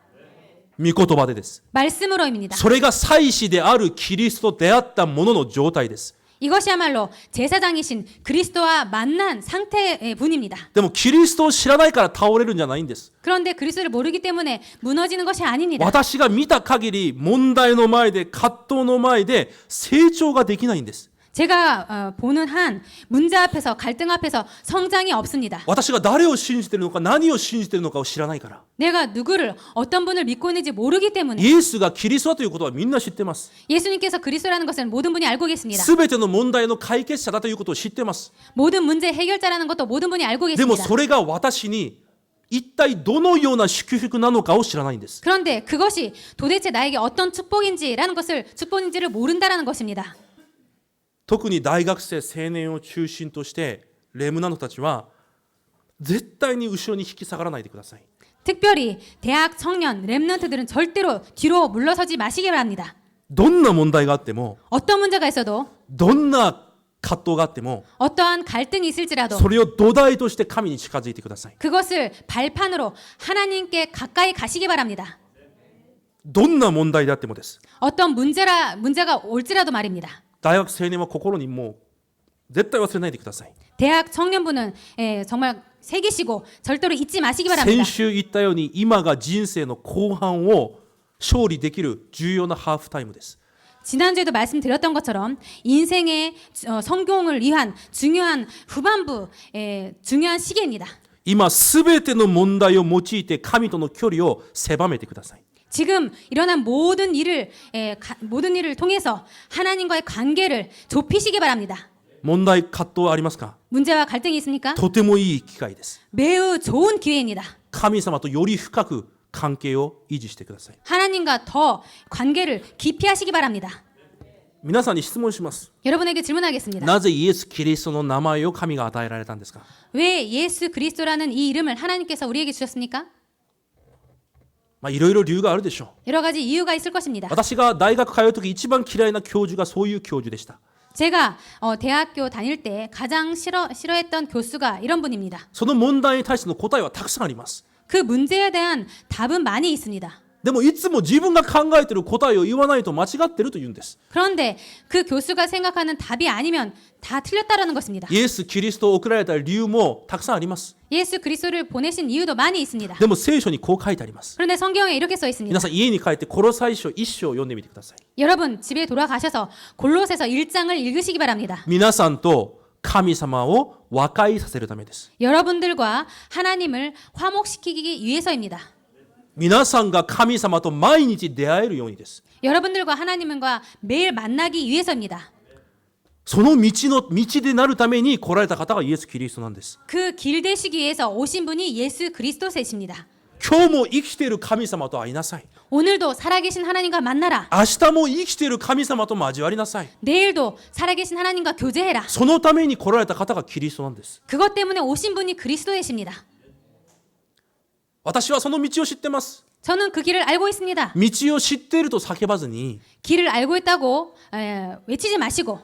御言葉でです。 말씀으로입니다. それが祭司であるキリストと出会ったものの状態です。 이것이야말로 제사장이신 그리스도와 만난 상태의 분입니다. でもキリストを知らないから倒れるんじゃないんです。 그런데 그리스도를 모르기 때문에 무너지는 것이 아닙니다. 私が見た限り問題の前で葛藤の前で成長ができないんです。 제가 보는 한 문제 앞에서 갈등 앞에서 성장이 없습니다. 私が誰を信じているのか何を信じているのかを知らないから。 내가 누구를 어떤 분을 믿고 있는지 모르기 때문에 イエスがキリストだということはみんな知ってます。 예수님께서 그리스도라는 것은 모든 분이 알고 계십니다. 全ての問題の解決者だということを知ってます。 모든 문제 해결자라는 것도 모든 분이 알고 でも 계십니다. それが私に一体どのような祝福なのかを知らないんです。 그런데 그것이 도대체 나에게 어떤 축복인지를 모른다라는 것입니다. 特に大学生青年を中心としてレムナントたちは絶対に後ろに引き下がらないでください。 특별히 대학 청년 렘넌트들은 절대로 뒤로 물러서지 마시기 바랍니다. どんな問題があっても 어떤 문제가 있어도 どんな葛藤があっても 어떠한 갈등이 있을지라도 それを土台として神に近づいてください。 그것을 발판으로 하나님께 가까이 가시기 바랍니다. どんな問題であってもです。 어떤 문제가 올지라도 말입니다. 大学青年は心にもう絶対忘れないでください。 대학 청년부는 정말 새기시고 절대로 잊지 마시기 바랍니다. 先週言ったように今が人生の後半を勝利できる重要なハーフタイムです。 지난주에도 말씀드렸던 것처럼 인생의 성공을 위한 중요한 후반부 중요한 시기입니다. 今すべての問題を用いて神との距離を狭めてください。 지금 일어난 모든 일을 통해서 하나님과의 관계를 좁히시기 바랍니다. 問題葛藤はありますか？ 문제와 갈등이 있습니까? とてもいい機会です。 매우 좋은 기회입니다. 神様とより深く関係を維持してください。 하나님과 더 관계를 깊이 하시기 바랍니다. 皆さんに質問します。 여러분에게 질문하겠습니다. なぜイエス・キリストの名前を神が与えられたんですか？ 왜 예수 그리스도라는 이 이름을 하나님께서 우리에게 주셨습니까? いろいろ理由があるでしょう。 여러 가지 이유가 있을 것입니다. 私が大学通う時一番嫌いな教授がそういう教授でした。 제가 대학교 다닐 때 가장 싫어했던 교수가 이런 분입니다. その問題に対しての答えはたくさんあります。 그 문제에 대한 답은 많이 있습니다. でもいつも自分が考えている答えを言わないと間違っていると言うんです。 그런데 그 교수가 생각하는 답이 아니면 다 틀렸다라는 것입니다. イエス・キリストを送られた理由もたくさんあります。 예수 그리스도를 보내신 이유도 많이 있습니다. でも聖書にこう書いてあります。 그런데 성경에 이렇게 써 있습니다. 皆さん家に帰ってコロサイ書1章を読んでみてください。 여러분 집에 돌아가셔서 골로새서 1장을 읽으시기 바랍니다. 皆さんと神様を和解させるためです。 여러분들과 하나님을 화목시키기 위해서입니다. 皆さんが神様と毎日出会えるようにです。 여러분들과 하나님과 매일 만나기 위해서입니다. その道でなるために来られた方がイエス・キリストなんです。 그 길 되시기 위해서 오신 분이 예수 그리스도이십니다. 今日も生きている神様と会いなさい。 오늘도 살아계신 하나님과 만나라. 明日も生きている神様と交わりなさい。 내일도 살아계신 하나님과 교제해라. そのために来られた方がキリストなんです。 그것 때문에 오신 분이 그리스도이십니다. 私はその道を知ってます。 저는 그 길을 알고 있습니다. 道を知っていると叫ばずに、 길을 알고 있다고 외치지 마시고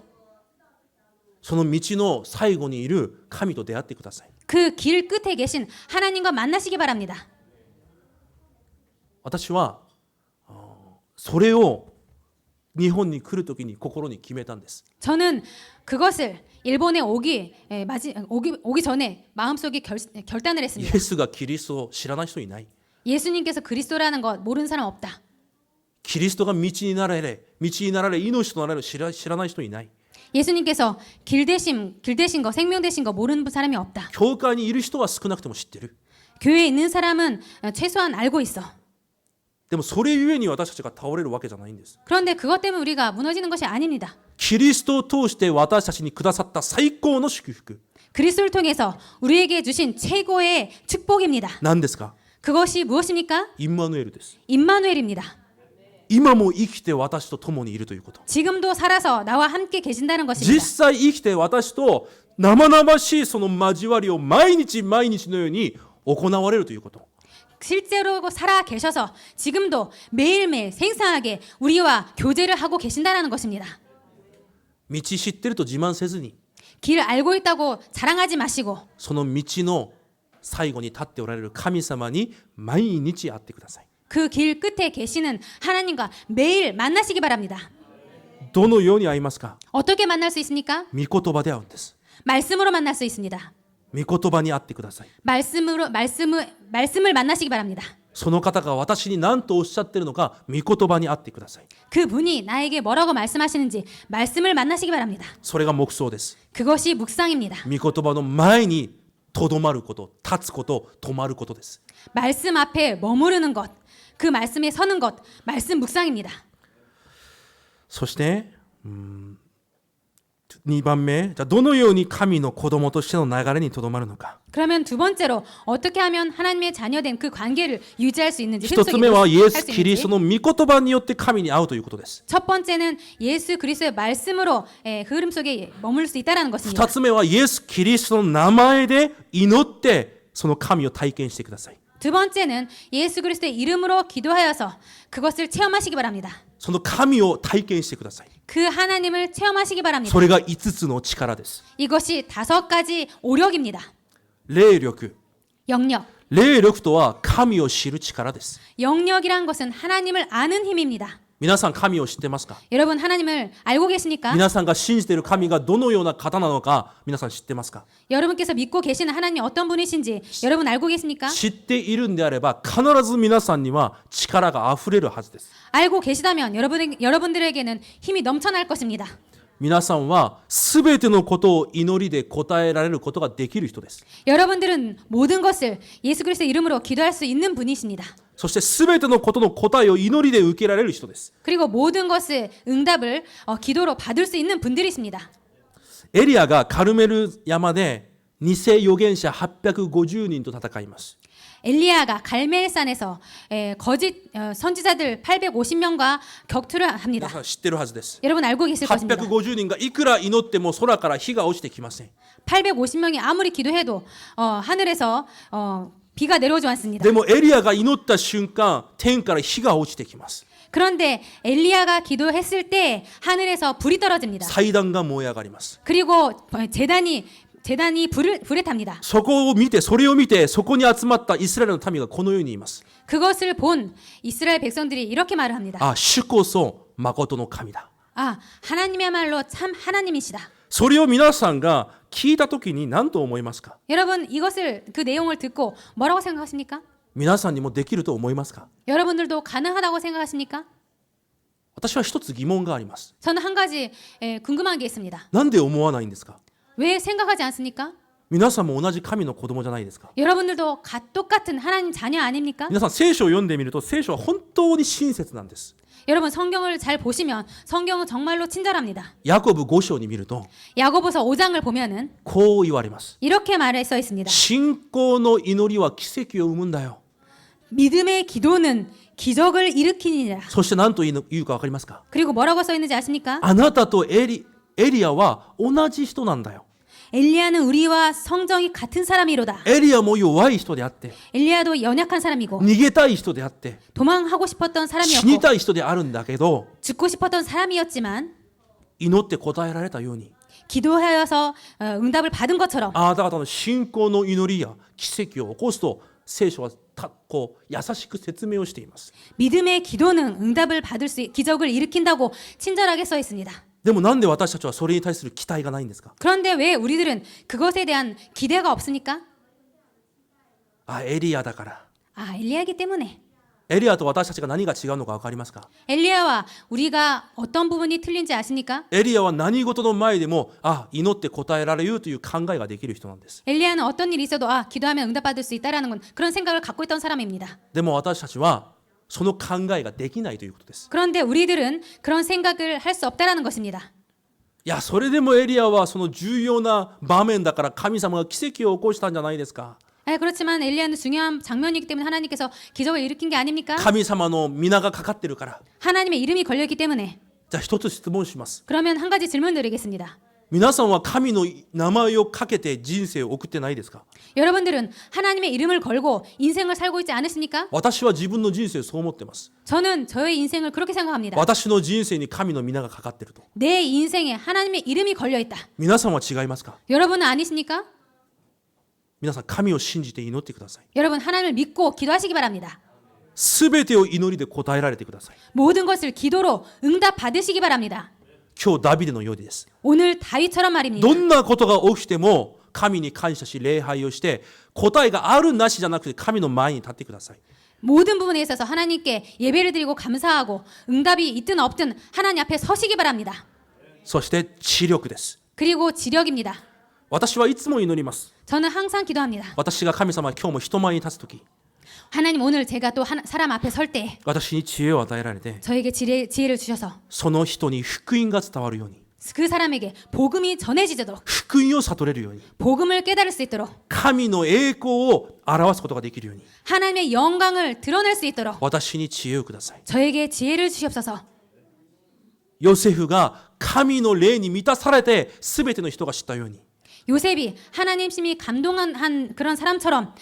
その道の最後にいる神と出会ってください。 그 길 끝에 계신 하나님과 만나시기 바랍니다. 私はそれを日本に来るときに心に決めたんです。 저는 그것을 일본에 오기 전에 마음속에 결단을 イ 했습니다. エスがキリストを知らない人いない。 예수님께서 그리스도라는 것 모르는 사람 없다. キリストが道になられ命となられる知らない人いない。 예수님께서 길 되신 거, 생명 되신 거 모르는 사람이 없다. 教会にいる人は少なくとも知ってる。 교회에 있는 사람은 최소한 알고 있어. でもそれゆえに私たちが倒れるわけじゃないんです。 그런데 그것 때문에 우리가 무너지는 것이 아닙니다. キリストを通して私たちにくださった最高の祝福。 그리스도를 통해서 우리에게 주신 최고의 축복입니다. 何ですか？ 그것이 무엇입니까? インマヌエルです。 임마누엘입니다. 今も生きて私と共にいるということ。 지금도 살아서 나와 함께 계신다는 実 것입니다. 際生きて私と生々しいその交わりを毎日毎日のように行われるということ。 실제로 살아 계셔서 지금도 매일매일 생생하게 우리와 교제를 하고 계신다는 것입니다. 道知ってると自慢せずに、 길을 알고 있다고 자랑하지 마시고 その道の最後に立っておられる神様に毎日会ってください。 그 길 끝에 계시는 하나님과 매일 만나시기 바랍니다. どのように会いますか？ 어떻게 만날 수 있습니까? 御言葉で会うんです。 말씀으로 만날 수 있습니다. 御言葉に会ってください。 말씀을 만나시기 바랍니다. その方が私に何とおっしゃっているのか、御言葉に会ってください。 그분이 나에게 뭐라고 말씀하시는지 말씀을 만나시기 바랍니다. それが黙想です。 그것이 묵상입니다. 御言葉の前にとどまること、立つこと、止まることです。 말씀 앞에 머무르는 것, 그 말씀에 서는 것, 말씀 묵상입니다. そして2番目、じゃあどのように神の子供としての流れにとどまるのか。 그러면 두 번째로 어떻게 하면 하나님의 자녀된 그 관계를 유지할 수 있는지 一つ 습속에 目はイエ 할 ス・ 수 キリスト 있는지 の御言葉によって神に会うということです。 첫 번째는 예수 그리스도의 말씀으로 흐름 속에 머물 수 있다는 것입니다. 二つ目はイエス・キリストの名前で祈ってその神を体験してください。 두 번째는 예수 그리스도의 이름으로 기도하여서 그것을 체험하시기 바랍니다. その神を体験してください。 그 하나님을 체험하시기 바랍니다. それが5つの力です。 이것이 5가지 오력입니다. 霊力。 영역. 霊力とは神を知る力です。 영역이란 것은 하나님을 아는 힘입니다. 皆さん神を知ってますか？ 여러분 하나님을 알고 계십니까? 皆さんが信じている神がどのような方なのか皆さん知ってますか？ 여러분께서 믿고 계시는 하나님 어떤 분이신지 여러분 알고 계십니까? 知っているんであれば必ず皆さんには力があふれるはずです。 알고 계시다면 여러분들에게는 힘이 넘쳐날 것입니다. 皆さんは全てのことを祈りで答えられることができる人です。 여러분들은 모든 것을 예수 그리스도의 이름으로 기도할 수 있는 분이십니다. そして全てのことの答えを祈りで受けられる人です。 그리고 모든 것을 응답을 기도로 받을 수 있는 분들이십니다. エリアがカルメル山で偽預言者850人と戦います。 엘리야가 갈멜산에서 거짓 선지자들 850명과 격투를 합니다. 皆さん知ってるはずです。 여러분 알고 계실 것입니다. 850人がいくら祈っても空から火が落ちてきません。 850명이 아무리 기도해도 하늘에서 비가 내려오지 않습니다. でもエリアが祈った瞬間、天から火が落ちてきます。 그런데 엘리야가 기도했을 때 하늘에서 불이 떨어집니다. 祭壇が燃え上がります。 그리고 재단이 불에 탑니다. それを見て、そこに集まったイスラエルの民がこのように言います。 그것을 본 이스라엘 백성들이 이렇게 말을 합니다. あ、主こそ誠の神だ。 하나님이야말로 참 하나님이시다. それを皆さんが聞いたときに何と思いますか？ 여러분 이것을 그 내용을 듣고 뭐라고 생각하십니까? 皆さんにもできると思いますか？ 여러분들도 가능하다고 생각하십니까? 私は一つ疑問があります。 저는 한 가지 궁금한 게 있습니다. なんで思わないんですか？ 왜 생각하지 않습니까? 皆さんも同じ神の子供じゃないですか。 여러분들도 똑같은 하나님 자녀 아닙니까? 皆さん聖書を読んでみると聖書は本当に親切なんです。 여러분 성경을 잘 보시면 성경은 정말로 친절합니다. ヤコブ5章に見ると 야고보서 5장을 보면은 こう言われます。 이렇게 말해 써 있습니다. 信仰の祈りは奇跡を生むんだよ。 믿음의 기도는 기적을 일으키니라. そして何と言うか分かりますか？ 그리고 뭐라고 써 있는지 아십니까? あなたとエリアは同じ人なんだよ。 엘리야는 우리와 성정이 같은 사람이로다. エリアも弱い人であって 엘리야도 연약한 사람이고 逃げたい人であって 도망하고 싶었던 死に 사람이었고 たい人であるんだけど 죽고 싶었던 사람이었지만 祈って答えられたように 기도하여서 응답을 받은 것처럼 あなた方の信仰の祈りや奇跡を起こすと聖書はこう優しく説明をしています。 믿음의 기도는 응답을 받을 수 기적을 일으킨다고 친절하게 써 있습니다. でもなんで私たちはそれに対する期待がないんですか？ 그런데 왜 우리들은 그것에 대한 기대가 없습니까? あ、エリアだから。 아, 엘리야이기 때문에. エリアと私たちが何が違うのか分かりますか？ 엘리야와 우리가 어떤 부분이 틀린지 아십니까? エリアは何事の前でも祈って答えられるという考えができる人なんです。 엘리야는 어떤 일이 있어도 기도하면 응답받을 수 있다라는 건 그런 생각을 갖고 있던 사람입니다. でも私たちはその考えができないということです。 그런데 우리들은 그런 생각을 할 수 없다라는 것입니다. いや、それでもエリアはその重要な場面だから神様が奇跡を起こしたんじゃないですか？ 그렇지만 엘리야는 중요한 장면이기 때문에 하나님께서 기적을 일으킨 게 아닙니까? 神様の皆がかかってるから。 하나님의 이름이 걸려있기 때문에. じゃあ一つ質問します。 그러면 한 가지 질문 드리겠습니다. 皆さんは神の名前をかけて人生を送ってないですか？ 여러분들은 하나님의 이름을 걸고 인생을 살고 있지 않으십니까? 私は自分の人生そう思ってます。 저는 저의 인생을 그렇게 생각합니다. 私の人生に神の皆がかかってると。 내 인생에 하나님의 이름이 걸려있다. 皆さんは違いますか？ 여러분은 아니십니까? 皆さん神を信じて祈ってください。 여러분 하나님을 믿고 기도하시기 바랍니다. すべてを祈りで答えられてください。 모든 것을 기도로 응답 받으시기 바랍니다. 今日ダビデのようです。 오늘 다윗처럼 말입니다. どんなことが起きても神に感謝し礼拝をして答えがあるなしじゃなくて神の前に立ってください。 모든 부분에 있어서 하나님께 예배를 드리고 감사하고 응답이 있든 없든 하나님 앞에 서시기 바랍니다. そして知力です。 그리고 지력입니다. 私はいつも祈ります。 저는 항상 기도합니다. 私が神様今日も人前に立つとき 하나님 오늘 제가 또 사람 앞에 설 때 私に知恵を与えられて 저에게 지혜를 주셔서 その人に福音が伝わるように 그 사람에게 복음이 전해지도록 福音を悟れるように 복음을 깨달을 수 있도록 神の栄光を表すことができるように 하나님의 영광을 드러낼 수 있도록 私に知恵をください。 저에게 지혜를 주시옵소서. ヨセフが神の霊に満たされて全ての人が知ったように 요셉이 하나님 심히 감동한 그런 사람처럼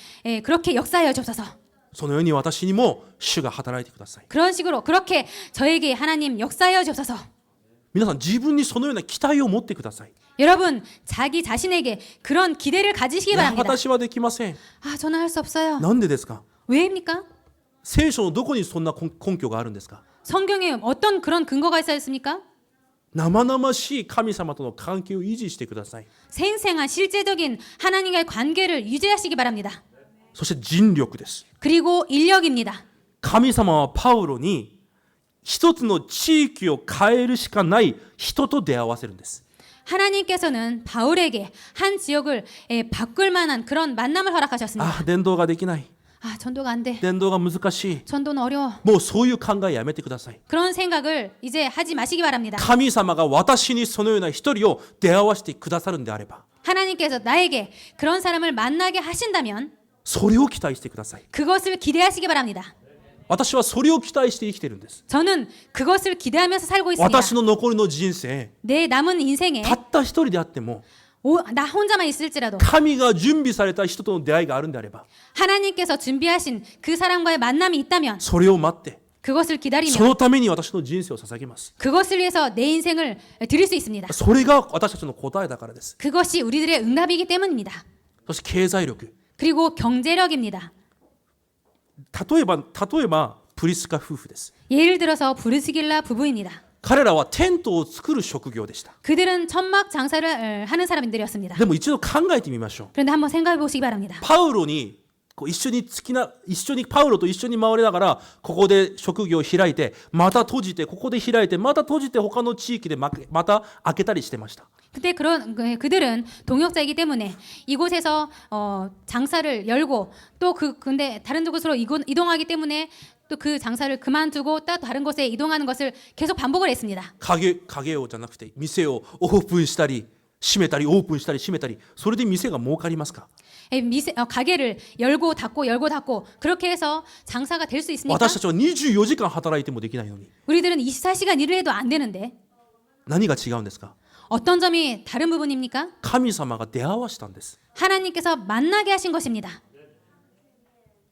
그렇게 역사하여 주옵소서. そのように私にも主が働いてください。 그런 식으로 그렇게 저에게 하나님 역사하여 주옵소서. 皆さん自分にそのような期待を持ってください。 여러분 자기 자신에게 그런 기대를 가지시기 いや 바랍니다. 私はできません。 저는 할 수 없어요. なんでですか？ 왜입니까? 聖書のどこにそんな根拠があるんですか？ 성경에 어떤 그런 근거가 있어야 했습니까? 生々しい神様との関係を維持してください。 생생한 실제적인 하나님과의 관계를 유지하시기 바랍니다. そして尽力です。 그리고 인력입니다. 神様はパウロに一つの地域を変えるしかない人と出会わせるんです。 하나님께서는 바울에게 한 지역을 바꿀 만한 그런 만남을 허락하셨습니다. 伝道ができない。 전도가 안 돼. 伝道が難しい。 전도는 어려워. もうそういう考えやめてください。 그런 생각을 이제 하지 마시기 바랍니다. 神様が私にそのような一人を出会わせてくださるんであれば 하나님께서 나에게 그런 사람을 만나게 하신다면 それを期待してください。 그것을 기대하시기 바랍니다. 私はそれを期待して生きてるんです。 저는 그것을 기대하면서 살고 있습니다. 私の残りの人生 내 남은 인생에 たった一人であっても 나 혼자만 있을지라도 神が準備された人との出会いがあるんであれば 하나님께서 준비하신 그 사람과의 만남이 있다면 それを待って 그것을 そ 기다리며 のために私の人生を捧げます。 그것을 위해서 내 인생을 드릴 수 있습니다. それが私たちの答えだからです。 그것이 우리들의 응답이기 때문입니다. そして経済力 그리고 경제력입니다. 例えばプリスカ夫婦です。 예를 들어서 브리스길라 부부입니다. 彼らはテントを作る職業でした。 그들은 천막 장사를 하는 사람들이었습니다. でも一度考えてみましょう。 그런데 한번 생각해 보시기 바랍니다. パウロにこう一緒にパウロと一緒に回りながらここで職業を開いてまた閉じてここで開いてまた閉じて他の地域でまた開けたりしてました。 그때 그들은 동역자이기 때문에 이곳에서 장사를 열고 또 근데 다른 곳으로 이동하기 때문에 또 그 장사를 그만두고 또 다른 곳에 이동하는 것을 계속 반복을 했습니다. 影をじゃなくて店をオープンしたり閉めたりオープンしたり閉めたりそれで店が儲かりますか？ 가게를 열고 닫고 그렇게 해서 장사가 될 수 있습니까? 私たちは24時間働いてもできないのに 우리들은 24시간 일을 해도 안 되는데 何が違うんですか？ 어떤 점이 다른 부분입니까? 神様が出会わしたんです。 하나님께서 만나게 하신 것입니다.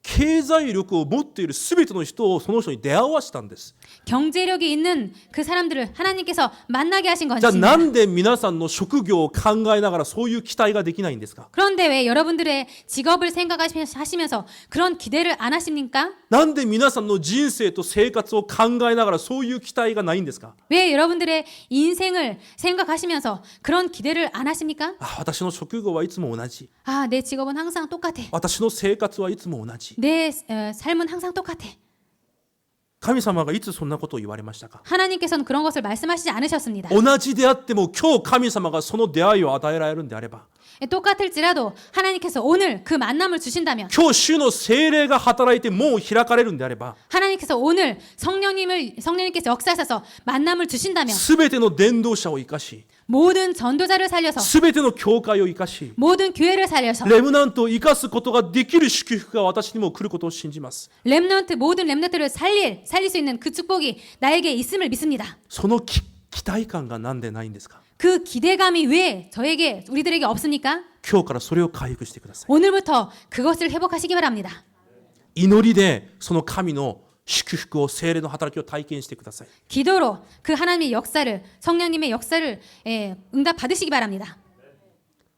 経済力を持っているすべての人をその人に出会わしたんです。 경제력이 있는 그 사람들을 하나님께서 만나게 하신 じゃあ 것입니다. なんで皆さんの職業を考えながらそういう期待ができないんですか？ 그런데 왜 여러분들의 직업을 생각하시면서 그런 기대를 안 하십니까? なんで皆さんの人生と生活を考えながらそういう期待がないんですか？ 왜 여러분들의 인생을 생각하시면서 그런 기대를 안 하십니까? あ、私の職業はいつも同じ。 아, 내 직업은 항상 똑같아. 私の生活はいつも同じ。 내 삶은 항상 똑같아. 神様がいつそんなことを言われましたか？ 하나님께서는 그런 것을 말씀하시지 않으셨습니다. 同じであっても今日神様がその出会いを与えられるんであれば 똑같을지라도 하나님께서 오늘 그 만남을 주신다면 今日主の聖霊が働いて門を開かれるんであれば 하나님께서 오늘 성령님께서 역사하셔서 만남을 주신다면 全ての伝道者を生かし 모든 전도자를 살려서 全ての教会を生かし 모든 교회를 살려서 レムナントを生かすことができる祝福が私にも来ることを信じます。 모든 렘넌트를 살릴 수 있는 그 축복이 나에게 있음을 믿습니다. その期待感がなんでないんですか？ 그 기대감이 왜 우리들에게 없습니까? 今日からそれを回復してください。 오늘부터 그것을 회복하시기 바랍니다. 祈りでその神の祝福を聖霊の働きを体験してください。 기도로 그 하나님의 역사를 성령님의 역사를 응답 받으시기 바랍니다.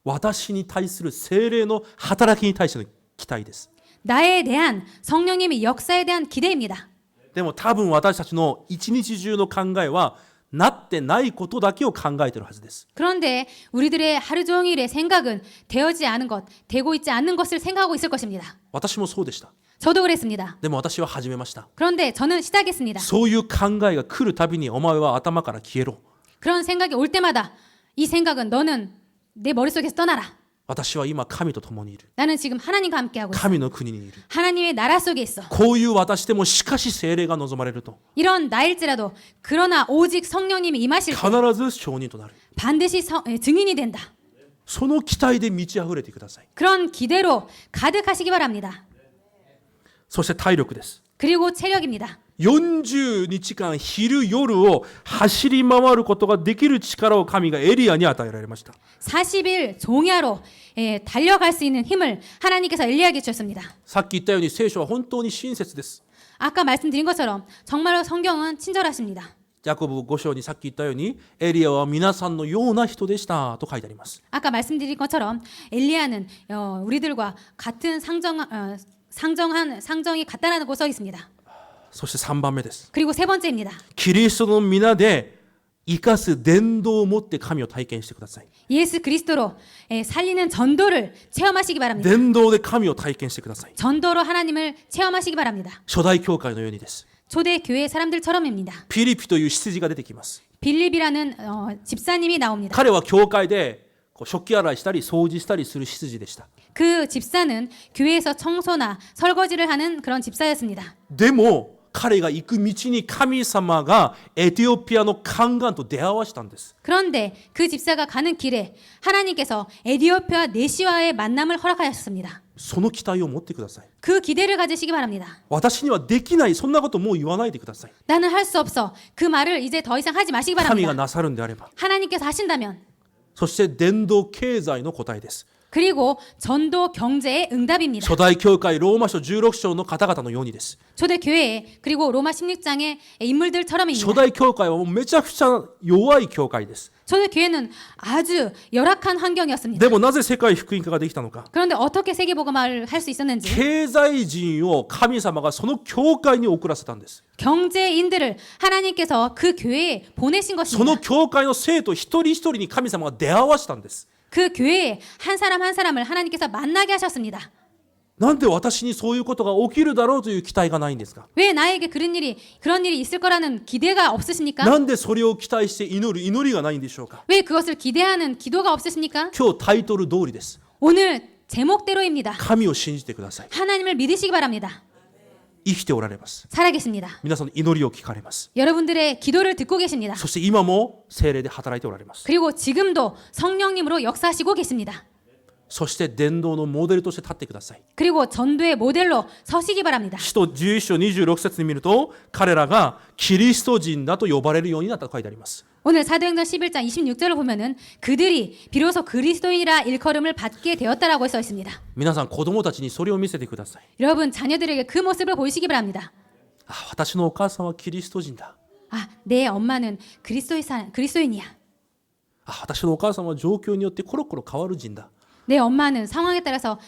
私に対する聖霊の働きに対しての期待です。 나에 대한 성령님의 역사에 대한 기대입니다. でも多分私たちの一日中の考えはなってないことだけを考えているはずです。 그런데 우리들의 하루 종일의 생각은 되어지 않은 것, 되고 있지 않는 것을 생각하고 있을 것입니다. 私もそうでした。 저도 그랬습니다. でも私は始めました。 그런데 저는 시작했습니다. そういう考えが来るたびにお前は頭から消えろ。 그런 생각이 올 때마다 이 생각은 너는 내 머릿속에서 떠나라. 私は今神と共にいる。 나는 지금 하나님과 함께하고 있어. 神の国にいる。 하나님의 나라 속에 있어. こういう私でもしかし聖霊が望まれると 이런 나일지라도 그러나 오직 성령님이 임하실 때 必ず証人となる。 반드시 증인이 된다. その期待で満ち溢れてください。 그런 기대로 가득하시기 바랍니다. そして体力です。 그리고 체력입니다. 40日間昼夜を走り回ることができる力を神がエリアに与えられました。 40일 종야로 달려갈 수 있는 힘을 하나님께서 엘리야에게 주셨습니다. さっき言ったように聖書は本当に親切です。 아까 말씀드린 것처럼 정말로 성경은 친절하십니다. ヤコブ5章にさっき言ったようにエリアは皆さんのような人でしたと書いてあります。 아까 말씀드린 것처럼 엘리야는 우리들과 같은 상정이 같다라는 곳에 써 있습니다. そして3番目です。 그리고 세 번째입니다. キリストの皆で生かす伝道を持って神を体験してください。 예수 그리스도로 살리는 전도를 체험하시기 바랍니다. 伝道で神を体験してください。 전도로 하나님을 체험하시기 바랍니다. 初代教会のようにです。 초대 교회 사람들처럼입니다. ピリピという羊が出てきます。 빌립이라는 집사님이 나옵니다. 彼は教会で食器洗いしたり掃除したりする羊でした。 그 집사는 교회에서 청소나 설거지를 하는 그런 집사였습니다. でも彼が行く道に神様がエチオピアの宦官と出会わしたんです。 그런데 그 집사가 가는 길에 하나님께서 에디오피아 네시와의 만남을 허락하셨습니다. その期待を持ってください。 그 기대를 가지시기 바랍니다. 私にはできない、そんなこともう言わないでください。 나는 할 수 없어. 그 말을 이제 더 이상 하지 마시기 神が 바랍니다. なさるんであれば。 하나님께서 하신다면. そして伝道経済の答えです。 그리고 전도 경제의 응답입니다. 初代教会ローマ書16章の方々のようにです。 초대 교회 그리고 로마 16장의 인물들처럼입니다. 初代教会はもうめちゃくちゃ弱い教会です。 초대 교회는 아주 열악한 환경이었습니다. でもなぜ世界福音化ができたのか。 그런데 어떻게 세계복음화를 할 수 있었는지 経済人を神様がその教会に送らせたんです。 경제인들을 하나님께서 그 교회에 보내신 その 것입니다. 教会の生徒一人一人に神様が出会わしたんです。 그 교회에 한 사람 한 사람을 하나님께서 만나게 하셨습니다. なんで私にそういうことが起きるだろうという期待がないんですか？ 왜 나에게 그런 일이 있을 거라는 기대가 없으십니까? なんでそれを期待して祈る祈りがないんでしょうか？ 왜 그것을 기대하는 기도가 없으십니까? 今日タイトル通りです。 오늘 제목대로입니다. 神を信じてください。 하나님을 믿으시기 바랍니다. 生きておられます。 살아계십니다. 皆さんの祈りを聞かれます。 여러분들의 기도를 듣고 계십니다. そして今も聖霊で働いておられます。 그리고 지금도 성령님으로 역사하시고 계십니다. そして伝道のモデルとして立ってください。 그리고 전도의 모델로 서시기 바랍니다. 使徒11章26節に見ると、彼らがキリスト人だと呼ばれるようになったと書いてあります。 오늘 사도행전 11장 26절을 보면은 그들이 비로소 그리스도인이라 일컬음을 받게 되었다라고 써 있습니다. 皆さん子供たちにそれを見せてください。 여러분 자녀들에게 그 모습을 보이시기 바랍니다. あ、私のお母さんはキリスト人だ。 아, 내 엄마는 그리스도인이야. あ、私のお母さんは状況によってコロコロ変わる人だ。 내 엄마는 상황에 따라서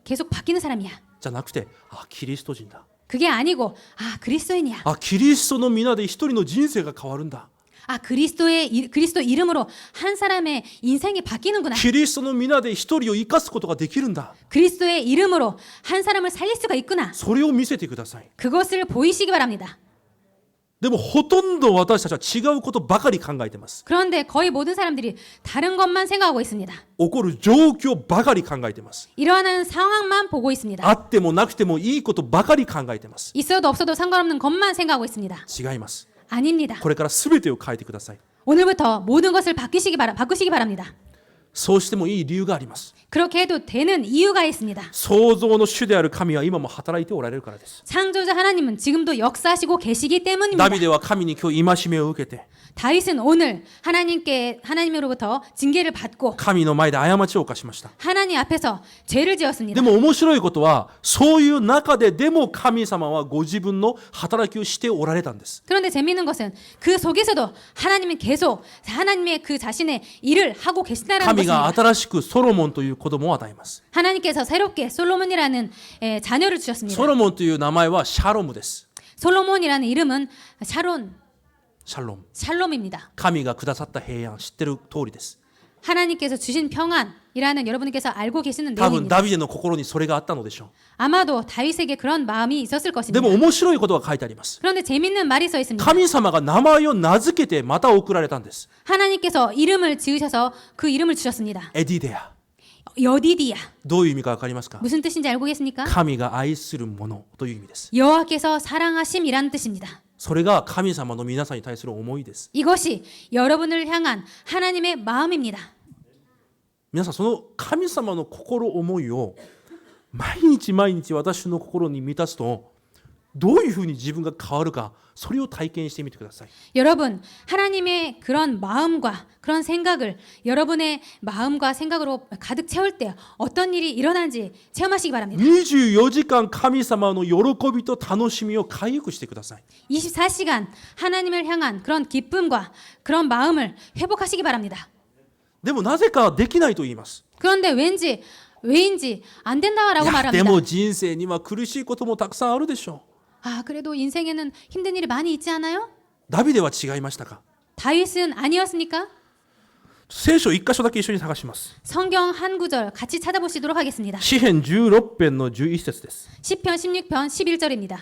계속 바뀌는 사람이야. じゃなくて、あ、キリスト人だ。 그게 아니고 아, 그리스도인이야. あ、キリストの皆で一人の人生が変わるんだ。 아, 그리스도 이름으로 한 사람의 인생이 바뀌는구나. キリストの皆で一人を生かすことができるんだ。 그리스도의 이름으로 한 사람을 살릴 수가 있구나. それを見せてください。 그것을 보이시기 바랍니다. でもほとんど私たちは違うことばかり考えています。 그런데 거의 모든 사람들이 다른 것만 생각하고 있습니다. 起こる状況ばかり考えています。 일어나는 상황만 보고 있습니다. あってもなくてもいいことばかり考えています。 있어도 없어도 상관없는 것만 생각하고 있습니다. 違います。 아닙니다. これから全てを変えてください。 오늘부터 모든 것을 바꾸시기 바랍니다. そうしてもいい理由があります。 그렇게 해도 되는 이유가 있습니다. 創造の主である神は今も働いておられるからです。 창조자 하나님은 지금도 역사하시고 계시기 때문입니다. ダビデは神に今日戒めを受けて、 다윗은 오늘 하나님으로부터 징계를 받고 神の前で過ちを犯しました。 하나님 앞에서 죄를 で 지었습니다. も面白いことは、そういう中ででも神様はご自分の働きをしておられたんです。 그런데 재미있는 것은 그 속에서도 하나님은 계속 하나님의 그 자신의 일을 하고 계신다는 神が 것입니다. 新しくソロモンという子供を与えます。 하나님께서 새롭게 솔로몬이라는 자녀를 주셨습니다. ソロモンという名前はシャロムです。 솔로몬이라는 이름은 シャロム。 샬롬입니다. 神がくださった平安、知ってる通りです。 하나님께서 주신 평안이라는 여러분께서 알고 계시는 多分 내용입니다. ダビデの心にそれがあったのでしょ 아마도 다윗에게 그런 마음이 있었을 う。で 것입니다. も面白いことが書いてあります。 그런데 재밌는 말이 써 있습니다. 神様が名前を名付けてまた送られたんです。 하나님께서 이름을 지으셔서 그 이름을 주셨습니다. エディデア。 여디디야. どういう意味かわかりますか？ 무슨 뜻인지 알고 계십니까? 神が愛するものという意味です。 여호와께서 사랑하심이라는 뜻입니다. それが神様の皆さんに対する思いです。 이것이 여러분을 향한 하나님의 마음입니다. 皆さんその神様の心思いを毎日毎日私の心に満たすとどういうふうに自分が変わるかそれを体験してみてください。 여러분, 하나님의 그런 마음과 그런 생각을 여러분의 마음과 생각으로 가득 채울 때 어떤 일이 일어나는지 체험하시기 바랍니다. 24時間神様の喜びと楽しみを回復してください。 24시간 하나님을 향한 그런 기쁨과 그런 마음을 회복하시기 바랍니다. でもなぜかできないと言います。 그런데 왜인지 안 된다라고 いやで 말합니다. も人生には苦しいこともたくさんあるでしょ 아, 그래도 인생에는 힘든 일이 많이 있지 않아요? う。ダビデは違いましたか？ 다윗은 아니었습니까? 聖書一箇所だけ一緒に探します。 성경 한 구절 같이 찾아보시도록 하겠습니다. 詩編16編の11節です。 시편 16편 11절입니다.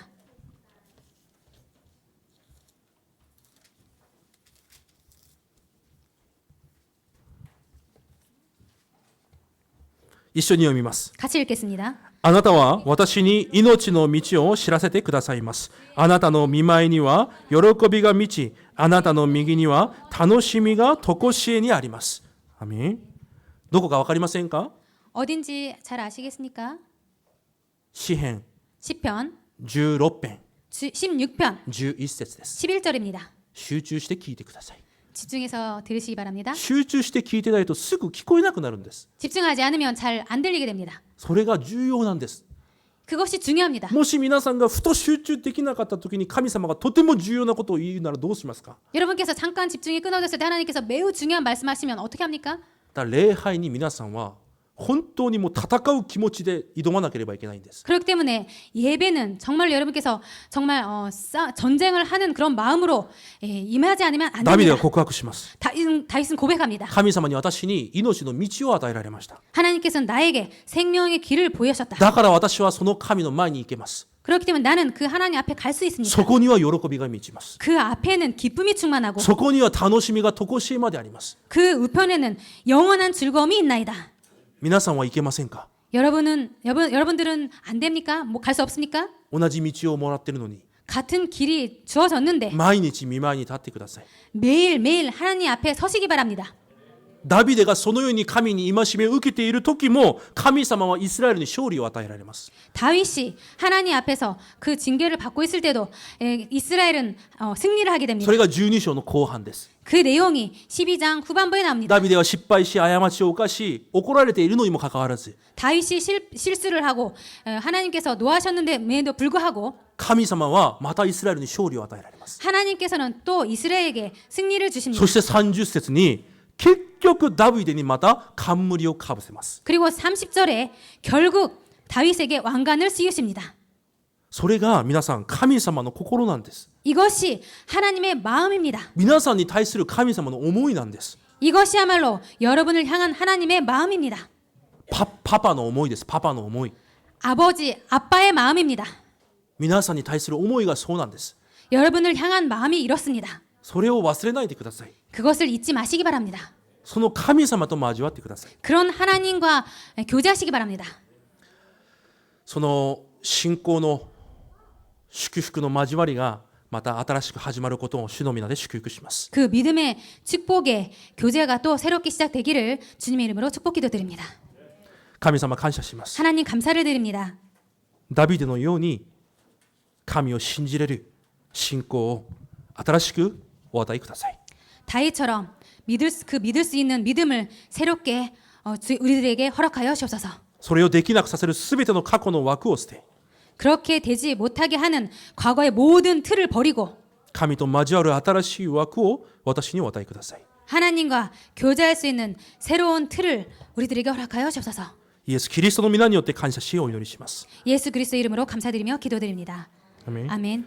一緒に読みます。 같이 읽겠습니다. あなたは私に命の道を知らせてくださいます。あなたの見舞いには喜びが満ち、あなたの右には楽しみが常しえにあります。アメン。どこかわかりませんか？ 어딘지 잘 아시겠습니까? 詩編 시편 16編 16편 11節です。 11절입니다. 集中して聞いてください。 집중해서 들으시기 바랍니다. 集中して聞いてないとすぐ聞こえなくなるんです。 집중하지 않으면 잘 안 들리게 됩니다. それが重要なんです。 그것이 중요합니다. もし皆さんがふと集中できなかった時に神様がとても重要なことを言うならどうしますか？ 여러분께서 잠깐 집중이 끊어졌을 때 하나님께서 매우 중요한 말씀하시면 어떻게 합니까? だから礼拝に皆さんは本当にもう戦う気持ちで挑まなければいけないんです。 그렇기 때문에 예배는 정말 여러분께서 정말 전쟁을 하는 그런 마음으로 임하지 않으면 안 ダビデが 됩니다. 告白します。 다윗은 고백합니다. 神様に私に命の道を与えられました。 하나님께서는 나에게 생명의 길을 보여셨다. だから私はその神の前に行けます。 그렇기 때문에 나는 그 하나님 앞에 갈 수 있습니다. そこには喜びが満ちます。 그 앞에는 기쁨이 충만하고 そこには楽しみが常しえまであります。 그 우편에는 영원한 즐거움이 있나이다. 皆さんは行けませんか？ 여러분들은 안 됩니까? 뭐 갈 수 없습니까? 同じ道をもらってるのに 같은 길이 주어졌는데 毎日見舞いに立ってください。 매일매일 하나님 앞에 서시기 바랍니다. ダビデがそのように神に戒めを受けている時も神様はイスラエルに勝利を与えられます。 다윗이 하나님 앞에서 그 징계를 받고 있을 때도 이스라엘은 승리를 하게 そ 됩니다. れが12章の後半です。 그 내용이 12장 후반부에 나옵니다. ダビデは失敗し過ちを犯し怒られているのにもかかわらず 다윗이 실수를 하고 하나님께서 노하셨는데에도 불구하고 神様はまたイスラエルに勝利を与えられます。 하나님께서는 또 이스라엘에게 승리를 주십니다. そして30節に結局ダビデにまた冠をかぶせます。 그리고 30절에 결국 다윗에게 왕관을 씌우십니다. それが皆さん神様の心なんです。 이것이 하나님의 마음입니다. 皆さんに対する神様の思いなんです。 이것이야말로 여러분을 향한 하나님의 마음입니다. パパの思いです。パパの思い。 아버지, 아빠의 마음입니다. 皆さんに対する思いがそうなんです。 여러분을 향한 마음이 이렇습니다. それを忘れないでください。 그것을 잊지 마시기 바랍니다. その神様と交わってください。 그런 하나님과 교제하시기 바랍니다. その信仰の祝福の交わりがまた新しく始まることを主の皆で祝福します。 그 믿음의 축복의 교제가 또 새롭게 시작되기를 주님의 이름으로 축복 기도드립니다. 神様感謝します。 하나님 감사를 드립니다. ダビデのように神を信じれる信仰を新しくお与えください。 다윗처럼 믿을 수 있는 믿음을 새롭게 우리들에게 허락하여 주옵소서. それをできなくさせるすべての過去の枠を捨て 그렇게 되지 못하게 하는 과거의 모든 틀을 버리고 神と交わる新しい枠を私にお与えください。 하나님과 교제할 수 있는 새로운 틀을 우리들에게 허락하여 주옵소서. イエス・キリストの皆によって感謝しお祈りします。 예수 그리스도 이름으로 감사드리며 기도드립니다. 아멘. 아멘.